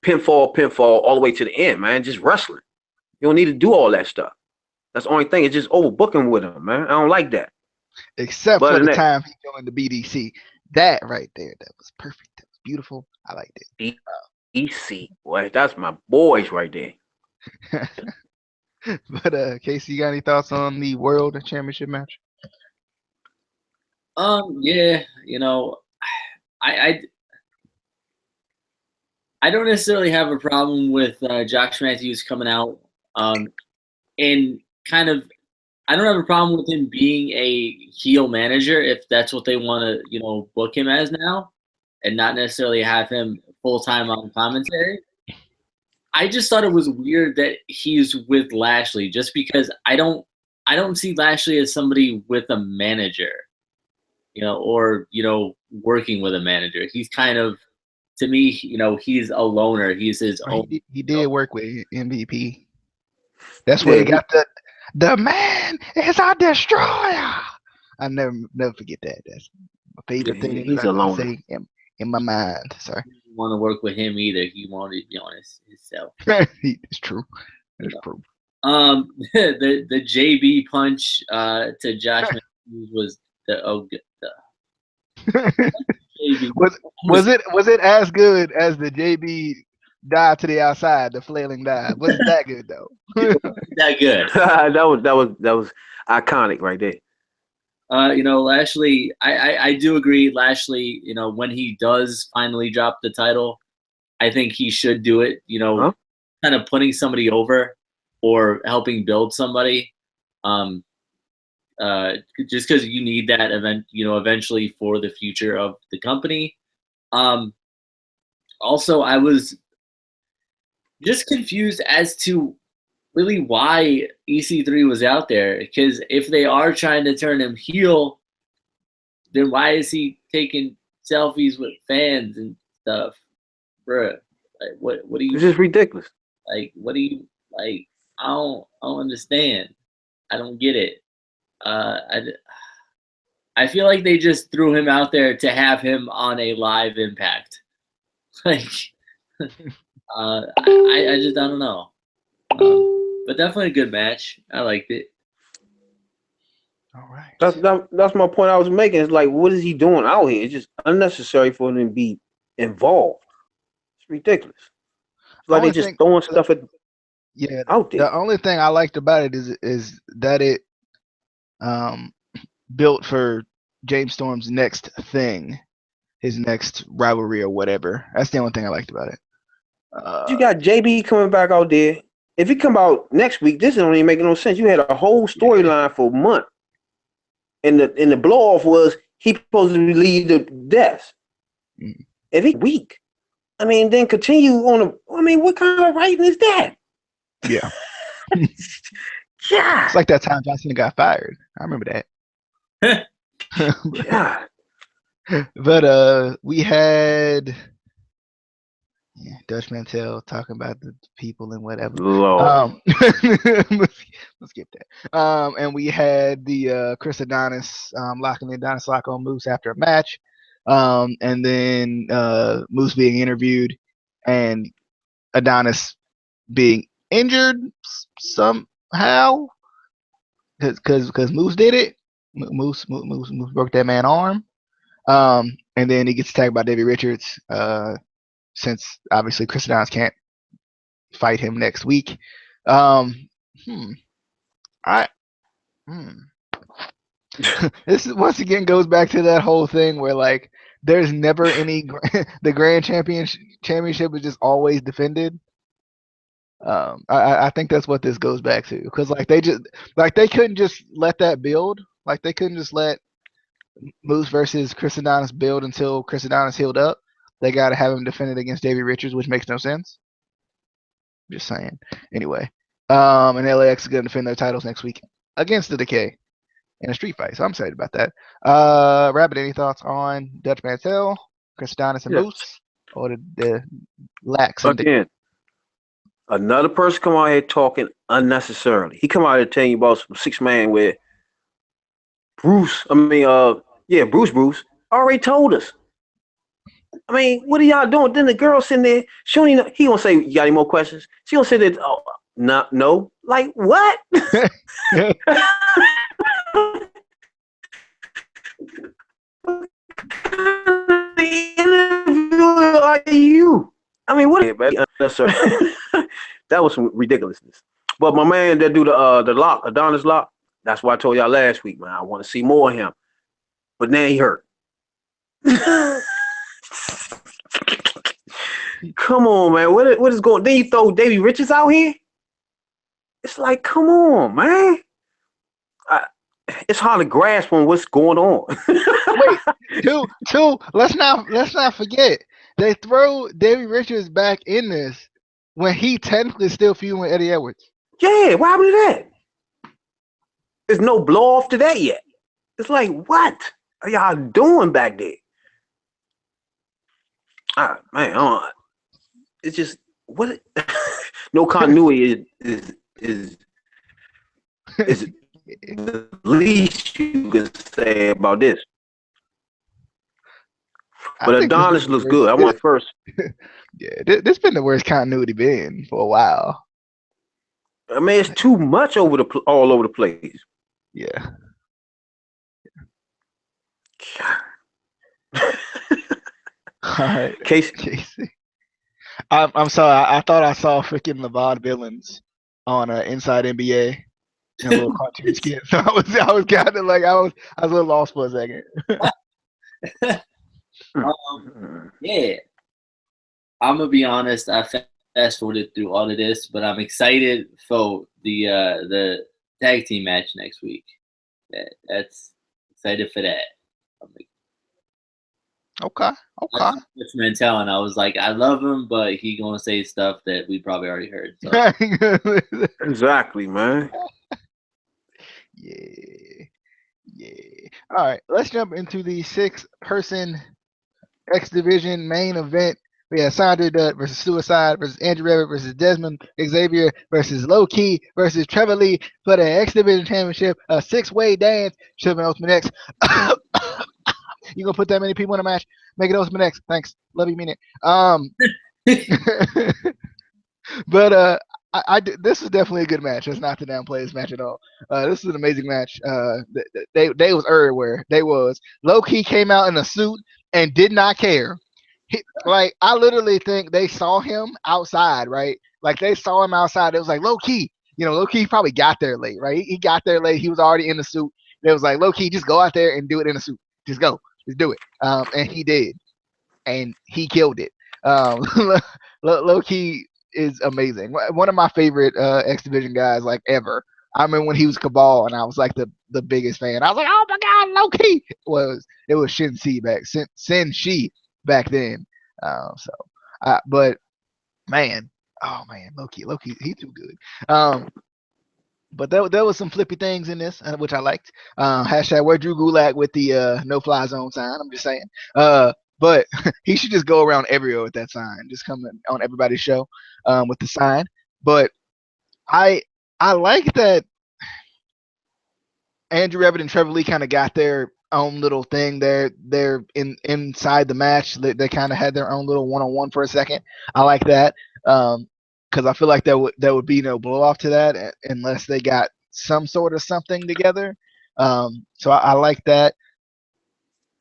pinfall all the way to the end, man. Just wrestling. You don't need to do all that stuff. That's the only thing. It's just overbooking with him, man. I don't like that. Except for the time he joined the BDC. That right there, that was perfect. That was beautiful. I liked it. BDC, boy, that's my boys right there. But CaseE, you got any thoughts on the World Championship match? Yeah, you know, I don't necessarily have a problem with Josh Matthews coming out, and kind of, I don't have a problem with him being a heel manager if that's what they want to, you know, book him as now, and not necessarily have him full time on commentary. I just thought it was weird that he's with Lashley, just because I don't see Lashley as somebody with a manager, you know, or, you know, working with a manager. He's kind of, to me, you know, he's a loner. He's his own. He did work with MVP. That's where he got the man is our destroyer. I never forget that. That's my favorite thing. He's a loner. Say in my mind. Sorry. He want to work with him either. He wanted to be honest himself. It's true. It's true. The JB punch to Josh Matthews was was it as good as the JB dive to the outside, the flailing dive? Was it that good though? That good. that was iconic right there. You know, Lashley, I do agree. Lashley, you know, when he does finally drop the title, I think he should do it. You know, kind of putting somebody over or helping build somebody. Just because you need that event, you know, eventually for the future of the company. Also, I was just confused as to really why EC3 was out there, because if they are trying to turn him heel, then why is he taking selfies with fans and stuff, bruh? Like, what do you? It's just ridiculous. Like, what do you like? I don't understand. I don't get it. I feel like they just threw him out there to have him on a live Impact. Like, I just don't know. But definitely a good match. I liked it. All right. That's my point I was making. It's like, what is he doing out here? It's just unnecessary for him to be involved. It's ridiculous. It's like they just throwing stuff out there. The only thing I liked about it is that it built for James Storm's next thing, his next rivalry or whatever. That's the only thing I liked about it. You got JB coming back out there. If he come out next week, this don't even make no sense. You had a whole storyline for a month, and the blow off was he supposed to lead the deaths. If he weak, I mean, then continue on a. I mean, what kind of writing is that? Yeah. Yeah. It's like that time John Cena got fired. I remember that. Yeah. But we had Dutch Mantel talking about the people and whatever. Let's skip that. And we had the Chris Adonis locking the Adonis lock on Moose after a match. And then Moose being interviewed and Adonis being injured somehow because Moose did it. Moose broke that man's arm. And then he gets attacked by Davey Richards. Since obviously Chris Adonis can't fight him next week. This once again goes back to that whole thing where like there's never any the grand championship is just always defended. I think that's what this goes back to, because like they couldn't just let that build. Like they couldn't just let Moose versus Chris Adonis build until Chris Adonis healed up. they got to have him defended against Davey Richards, which makes no sense. Just saying. Anyway, and LAX is going to defend their titles next week against the Decay in a street fight. So I'm excited about that. Rabid, any thoughts on Dutch Mantel, Chris Adonis, and Moose, or the Lax? Again, another person come out here talking unnecessarily. He come out here telling you about some 6-man where Bruce already told us. I mean, what are y'all doing? Then the girl sitting there, she don't even, he gonna say, you got any more questions? She gonna say that, oh, no. Like, what? Are you? I mean, what? That was some ridiculousness. But my man that do the lock, Adonis lock, that's why I told y'all last week, man. I want to see more of him. But now he hurt. Come on, man. What is going? Then you throw Davey Richards out here? It's like, come on, man. It's hard to grasp on what's going on. Wait, two. Let's not forget they throw Davey Richards back in this when he technically still feuding with Eddie Edwards. Yeah, what happened to that? There's no blow off to that yet. It's like, what are y'all doing back there? Man, it's just what no continuity is the least you can say about this. But Adonis looks good. I want first. Yeah, this been the worst continuity been for a while. I mean, it's too much all over the place. Yeah. All right, CaseE. I'm sorry. I thought I saw freaking LeVon Billings on Inside NBA in a little cartoon skin. So I was kind of like I was a little lost for a second. Yeah, I'm gonna be honest. I fast forwarded through all of this, but I'm excited for the tag team match next week. That's excited for that. Okay. Dutch Mantel, and I was like, I love him, but he gonna say stuff that we probably already heard. So. Exactly, man. Yeah. All right, let's jump into the 6-person X Division main event. We have Sandra Dutt versus Suicide versus Andrew Rabbit versus Desmond Xavier versus Low Key versus Trevor Lee for the X Division Championship. A 6-way dance. Should have been Ultimate X. You gonna put that many people in a match? Make it Ultimate X. Thanks. Love you, mean it. But this is definitely a good match. It's not to downplay this match at all. This is an amazing match. They was everywhere. They was. Low Key came out in a suit and did not care. Like, I literally think they saw him outside, right? Like, they saw him outside. It was like, Low Key. Low Key probably got there late, right? He got there late. He was already in the suit. It was like, Low Key, just go out there and do it in a suit. Just go. Just do it. And he did. And he killed it. Low Key is amazing. One of my favorite X Division guys, like, ever. I remember when he was Cabal, and I was like the biggest fan. I was like, oh my God, Low Key. It was Shin Shi back then. But man, Low Key, he too good. But there was some flippy things in this, which I liked. Hashtag where Drew Gulak with the no fly zone sign. I'm just saying. But he should just go around everywhere with that sign. Just come on everybody's show with the sign. But I like that Andrew Rabbit and Trevor Lee kind of got their own little thing there. They're inside the match. They kind of had their own little one-on-one for a second. I like that. Because I feel like there would be no blow off to that unless they got some sort of something together. So I like that.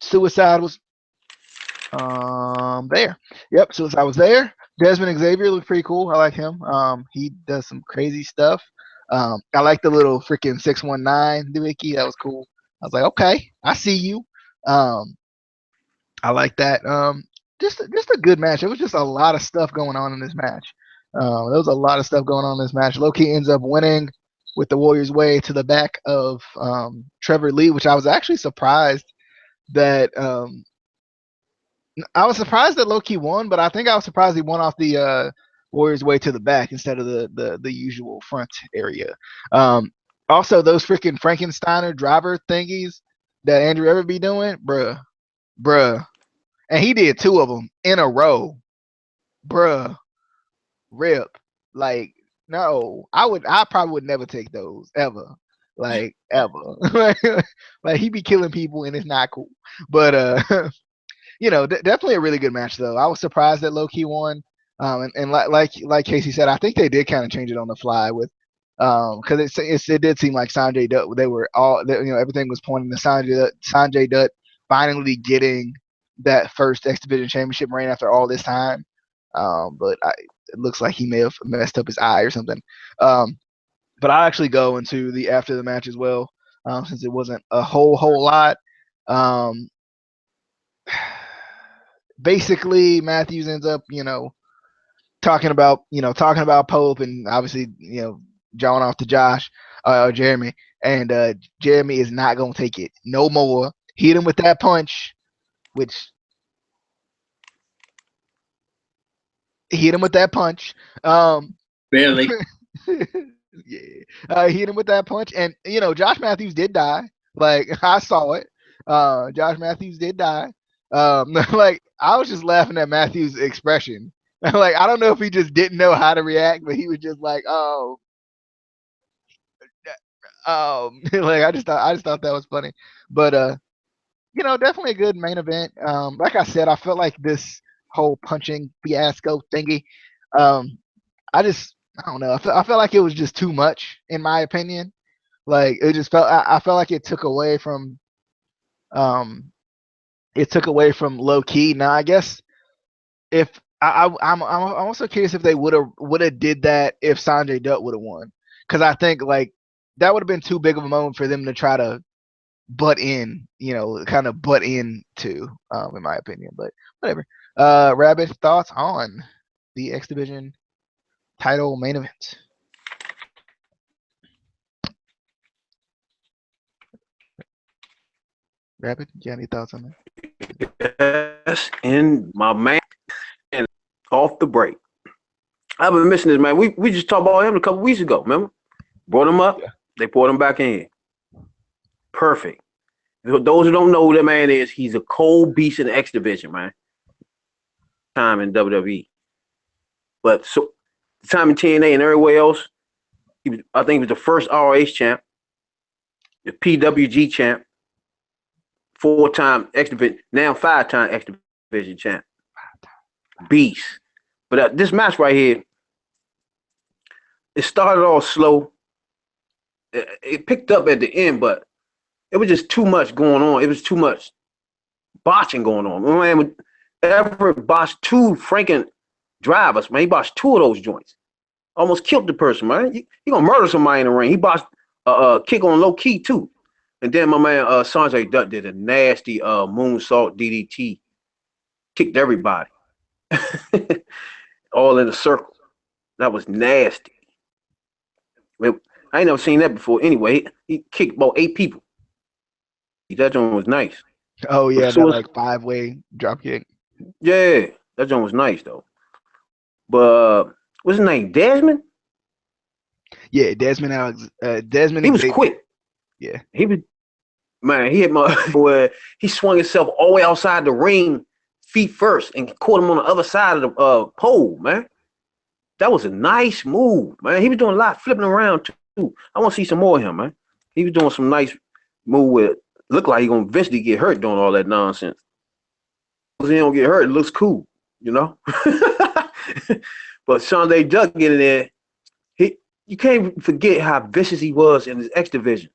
Suicide was there. Yep, Suicide was there. Desmond Xavier looked pretty cool. I like him. He does some crazy stuff. I like the little freaking 619 doohickey. That was cool. I was like, okay, I see you. I like that. Just a good match. There was just a lot of stuff going on in this match. There was a lot of stuff going on in this match. Low Key ends up winning with the Warriors Way to the back of Trevor Lee, which I was actually surprised that I was surprised that Low-Key won, but I think I was surprised he won off the Warriors way to the back instead of the usual front area. Also, those freaking Frankensteiner driver thingies that Andrew ever be doing, bruh, and he did 2 of them in a row, bruh, rip. Like, no, I probably would never take those ever, like ever. Like he be killing people and it's not cool. But definitely a really good match though. I was surprised that Low-Key won. And like Casey said, I think they did kind of change it on the fly with because it did seem like Sanjay Dutt. They were all everything was pointing to Sanjay Dutt finally getting that first X Division Championship reign after all this time. But it looks like he may have messed up his eye or something. But I'll actually go into the after the match as well, since it wasn't a whole lot. Basically, Matthews ends up, talking about Pope and obviously, jawing off to Josh or Jeremy, and Jeremy is not gonna take it no more. Hit him with that punch, which hit him with that punch. Barely. Yeah, hit him with that punch, and Josh Matthews did die. Like I saw it. Josh Matthews did die. Like I was just laughing at Matthews' expression. Like I don't know if he just didn't know how to react, but he was just like, "Oh, like I just thought that was funny." But definitely a good main event. Like I said, I felt like this whole punching fiasco thingy. I don't know. I felt like it was just too much, in my opinion. Like it just felt. I felt like it took away from. It took away from Low Key. Now I guess if I'm also curious if they would have did that if Sanjay Dutt would have won, because I think like that would have been too big of a moment for them to try to butt in, kind of butt in to, in my opinion. But whatever. Rabid, thoughts on the X Division title main event? Rabid, you got any thoughts on that? Yes, and my man, and off the break. I've been missing this man. We just talked about him a couple weeks ago. Remember? Brought him up. Yeah. They brought him back in. Perfect. Those who don't know who that man is, he's a cold beast in the X Division, man. Time in WWE, but so the time in TNA and everywhere else, I think he was the first ROH champ, the PWG champ, 4-time X Division, now 5-time X Division champ. Beast. But this match right here, it started off slow. It picked up at the end, but it was just too much going on. It was too much botching going on. My man Everett botched 2 Franken drivers, man. He botched 2 of those joints. Almost killed the person, man. He gonna murder somebody in the ring. He botched a kick on Low Key too. And then my man Sanjay Dutt did a nasty moonsault DDT. Kicked everybody. All in a circle. That was nasty. I ain't never seen that before. Anyway, he kicked about 8 people. That joint was nice. Oh yeah, that like 5-way drop kick. Yeah, that joint was nice though. But what's his name? Desmond? Yeah, Desmond Alex. Desmond. He was quick. Yeah, he was. Man, he hit my boy. He swung himself all the way outside the ring, feet first, and caught him on the other side of the pole. Man, that was a nice move. Man, he was doing a lot, flipping around too. I want to see some more of him, man. He was doing some nice move with. Looked like he gonna eventually get hurt doing all that nonsense. If he don't get hurt, it looks cool, But Sanjay Dutt getting there, you can't forget how vicious he was in his X Division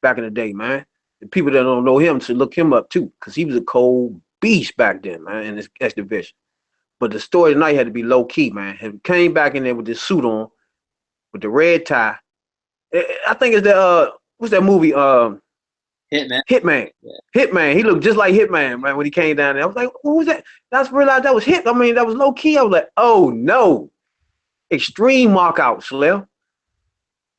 back in the day, man. The people that don't know him should look him up too, because he was a cold beast back then, man, in his X Division. But the story tonight had to be Low Key, man. He came back in there with this suit on, with the red tie. I think it's the what's that movie? Hitman. Yeah. Hitman. He looked just like Hitman, man, when he came down there. I was like, who was that? That's realized that was Hit. I mean, that was Low Key. I was like, oh no. Extreme markout, Slim.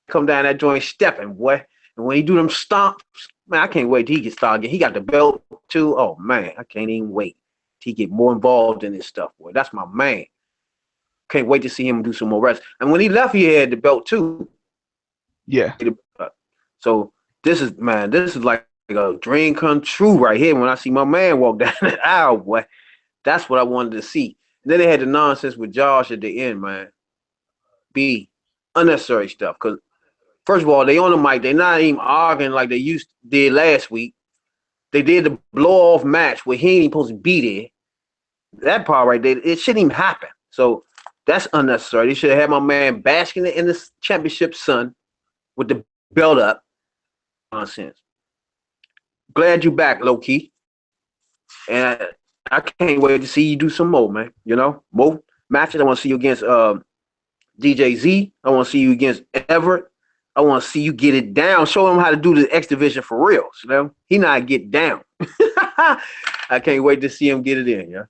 Come down that joint stepping, boy. And when he do them stomps, man, I can't wait till he gets started again. He got the belt too. Oh man, I can't even wait he get more involved in this stuff, boy. That's my man. Can't wait to see him do some more wrestling. And when he left, he had the belt too. Yeah. So this is like a dream come true right here when I see my man walk down the aisle, boy. That's what I wanted to see. And then they had the nonsense with Josh at the end, man. Be unnecessary stuff. Because first of all, they on the mic. They're not even arguing like they did last week. They did the blow off match where he ain't even supposed to be there. That part right there, it shouldn't even happen. So that's unnecessary. They should have had my man basking in the championship sun with the belt up. Nonsense. Glad you back, low key. And I can't wait to see you do some more, man. You know, more matches. I want to see you against DJ Z. I want to see you against Everett. I want to see you get it down. Show him how to do the X Division for real. You know, he not get down. I can't wait to see him get it in. Yeah.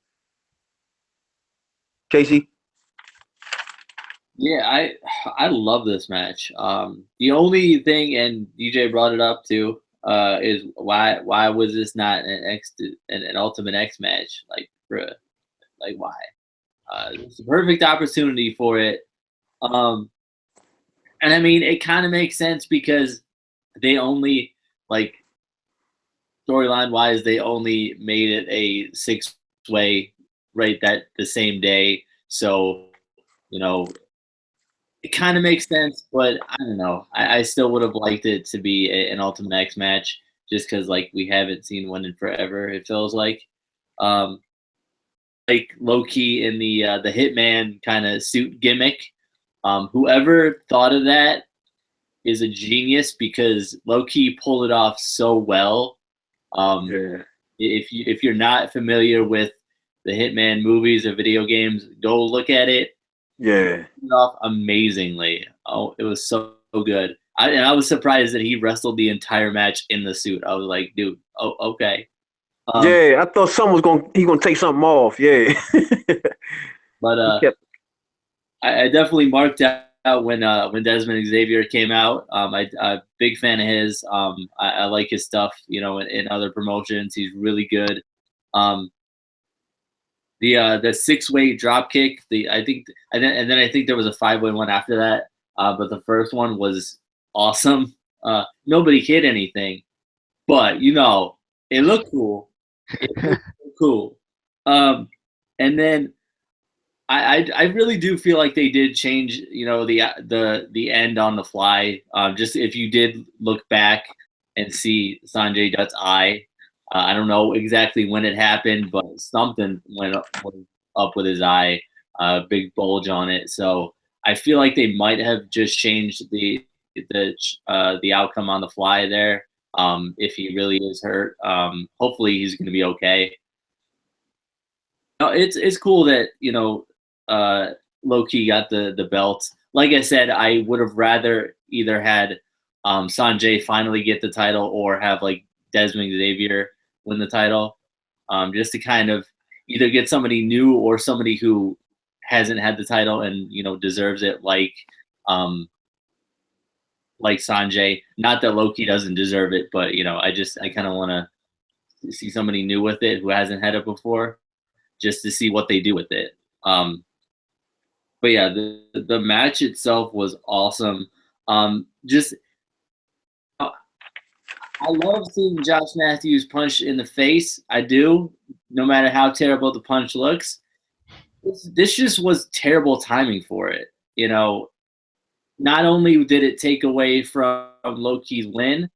CaseE. Yeah, I love this match. The only thing, and DJ brought it up too, is why was this not an Ultimate X match? Like, bruh, like why? It's a perfect opportunity for it. And I mean, it kind of makes sense because they only, like, storyline wise, they only made it a 6-way right that the same day. So, you know, it kind of makes sense, but I don't know. I still would have liked it to be an Ultimate X match just because, like, we haven't seen one in forever, it feels like. Like, low-key in the Hitman kind of suit gimmick. Whoever thought of that is a genius because low-key pulled it off so well. Yeah. If you're not familiar with the Hitman movies or video games, go look at it. Yeah. Pulled it off amazingly. Oh, it was so good. I was surprised that he wrestled the entire match in the suit. I was like, dude, oh, okay. Yeah, I thought he gonna take something off. Yeah. But I definitely marked out when Desmond Xavier came out. I'm a big fan of his. I like his stuff, you know, in other promotions. He's really good. The 6-way drop kick. I think there was a 5-way one after that. But the first one was awesome. Nobody hit anything, but you know, it looked cool. It looked cool. And then I really do feel like they did change, you know, the end on the fly. Just if you did look back and see Sanjay Dutt's eye, I don't know exactly when it happened, but something went up with his eye, big bulge on it. So I feel like they might have just changed the outcome on the fly there. If he really is hurt, hopefully he's going to be okay. No, it's cool that, you know, low-key got the belt. Like I said, I would have rather either had Sanjay finally get the title or have, like, Desmond Xavier win the title, just to kind of either get somebody new or somebody who hasn't had the title and, you know, deserves it, like Sanjay. Not that Loki doesn't deserve it, but, you know, I kind of want to see somebody new with it who hasn't had it before, just to see what they do with it. But yeah, the match itself was awesome. I love seeing Josh Matthews punch in the face. I do, no matter how terrible the punch looks. This just was terrible timing for it. You know, not only did it take away from Loki's win,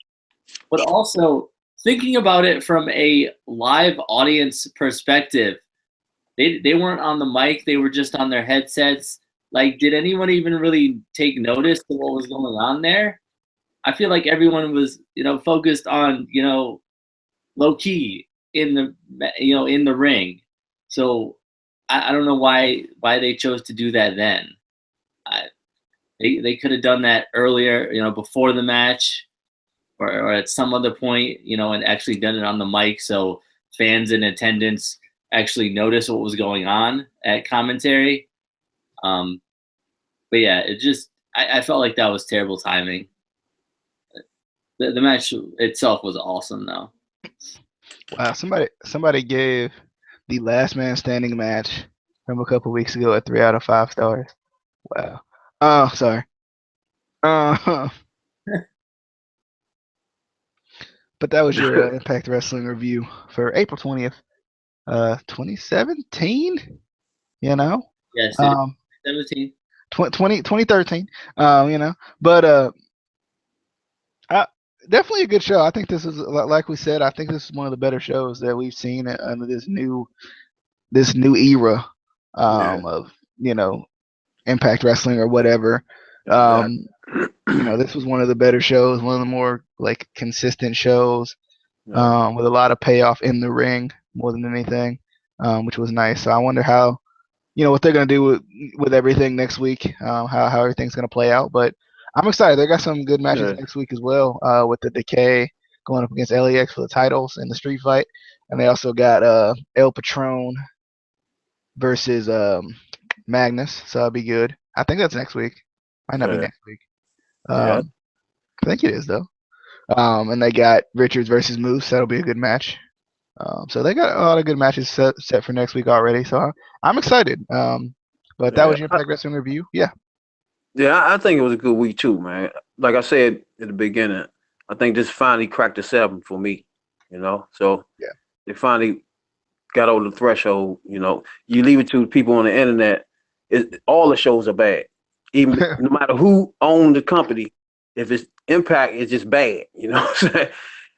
but also thinking about it from a live audience perspective, they weren't on the mic. They were just on their headsets. Like, did anyone even really take notice of what was going on there? I feel like everyone was, you know, focused on, you know, low key in the ring. So I don't know why they chose to do that then. They could have done that earlier, you know, before the match, or at some other point, you know, and actually done it on the mic so fans in attendance actually notice what was going on at commentary. But yeah, I felt like that was terrible timing. The match itself was awesome, though. Wow, somebody gave the last man standing match from a couple weeks ago at 3 out of 5 stars. Wow. Oh, sorry. But that was your Impact Wrestling review for April 20th, 2017. You know. Yes. 17. 2013. You know, but definitely a good show. I think this is, like we said, I think this is one of the better shows that we've seen under this new era of, you know, Impact Wrestling or whatever. You know, this was one of the better shows, one of the more like consistent shows, with a lot of payoff in the ring more than anything, which was nice. So I wonder how, you know, what they're gonna do with everything next week, how everything's gonna play out. But I'm excited. They got some good matches next week as well, with the Decay going up against LAX for the titles in the street fight, and they also got El Patron versus Magnus, so that'll be good. I think that's next week. Might not be next week. I think it is though. And they got Richards versus Moose. That'll be a good match. So they got a lot of good matches set for next week already. So I'm excited. But that was your Impact Wrestling review. Yeah. Yeah, I think it was a good week too, man. Like I said at the beginning, I think this finally cracked the 7 for me. You know, so yeah, they finally got over the threshold. You know, you leave it to people on the internet. All the shows are bad, even no matter who owned the company. If it's Impact, it's just bad. You know what I'm saying?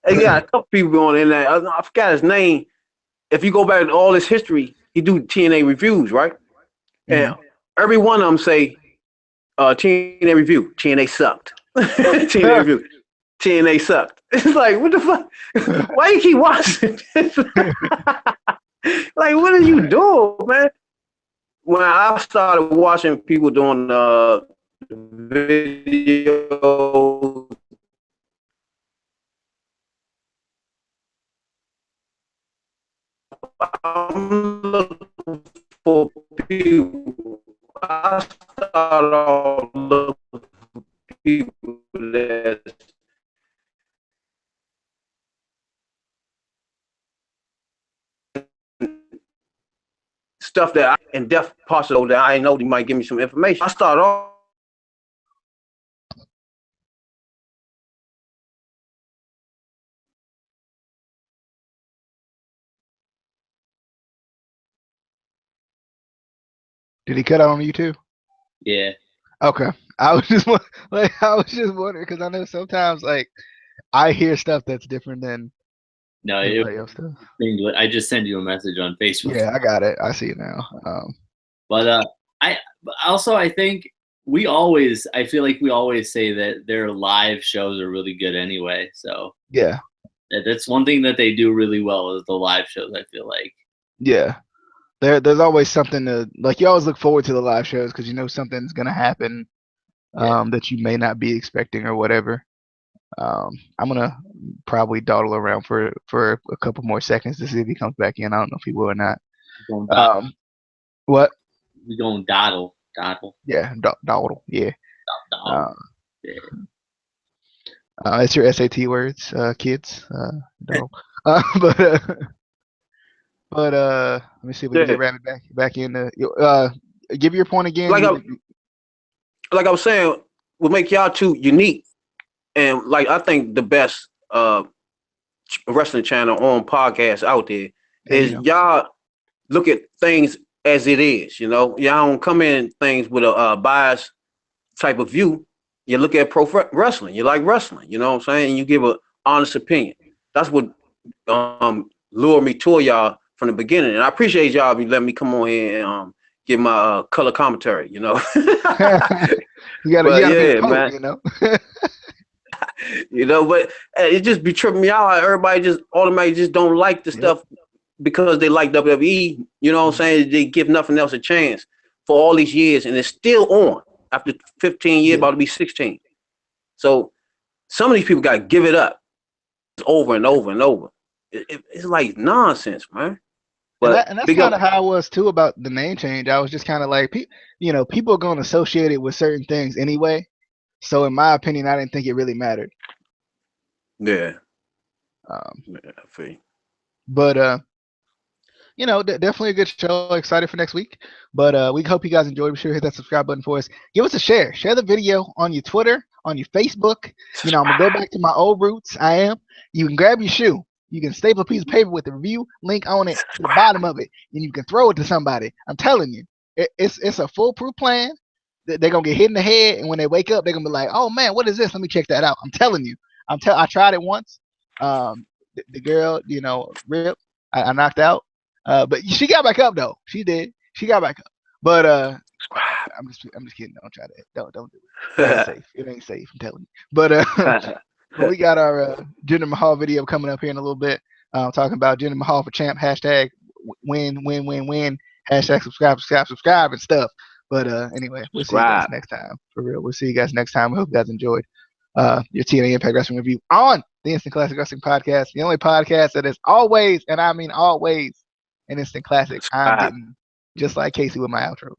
And yeah, a couple people on the internet. I forgot his name. If you go back to all his history, he do TNA reviews, right? And every one of them say, TNA review, TNA sucked. TNA review, TNA sucked. It's like, what the fuck? Why you keep watching this? Like, what are you doing, man? When I started watching people doing video, I'm looking for people. I start off looking for people that stuff that I in depth possible that I know they might give me some information. I start off. Did he cut out on you too? Yeah. Okay. I was just wondering because I know sometimes like I hear stuff that's different than everybody else does. I just sent you a message on Facebook. Yeah, I got it. I see it now. But I think I feel like we always say that their live shows are really good anyway. So yeah, that's one thing that they do really well is the live shows. I feel like there's always something to like. You always look forward to the live shows because you know something's gonna happen that you may not be expecting or whatever. I'm gonna probably dawdle around for a couple more seconds to see if he comes back in. I don't know if he will or not. What? We going dawdle. Yeah, dawdle. Yeah. Dawdle. It's your SAT words, kids. But let me see if we can get Rabid back in. Give your point again. Like I was saying, what make y'all two unique, and like I think the best wrestling channel on podcasts out there is y'all look at things as it is. You know, y'all don't come in things with a biased type of view. You look at pro wrestling. You like wrestling. You know what I'm saying? And you give an honest opinion. That's what lured me to y'all from the beginning. And I appreciate y'all letting me come on here and give my color commentary. You know. you gotta be a poet, man. You know. You know, but it just be tripping me out. Everybody just automatically just don't like the stuff because they like WWE. You know what I'm saying? They give nothing else a chance for all these years, and it's still on after 15 years, about to be 16. So some of these people got to give it up over and over and over. It's like nonsense, man. But and that's kind of how I was too about the name change. I was just kind of like, people are going to associate it with certain things anyway. So in my opinion, I didn't think it really mattered. Yeah. I feel. But definitely a good show. Excited for next week. But we hope you guys enjoyed. Be sure to hit that subscribe button for us. Give us a share. Share the video on your Twitter, on your Facebook. I'm gonna go back to my old roots. You can grab your shoe. You can staple a piece of paper with the review link on it to the bottom of it, and you can throw it to somebody. I'm telling you, it's a foolproof plan. They're gonna get hit in the head, and when they wake up, they're gonna be like, "Oh man, what is this? Let me check that out." I'm telling you. I tried it once. The girl, Rip, I knocked out. But she got back up though. She did. She got back up. But I'm just kidding. Don't try that. Don't do it. It ain't safe. It ain't safe. I'm telling you. But we got our Jinder Mahal video coming up here in a little bit. Talking about Jinder Mahal for champ. Hashtag win. Hashtag subscribe and stuff. But anyway, we'll see you guys next time. For real. We'll see you guys next time. I hope you guys enjoyed your TNA Impact Wrestling review on the Instant Classic Wrestling Podcast, the only podcast that is always, and I mean always, an instant classic. I'm getting just like CaseE with my outros.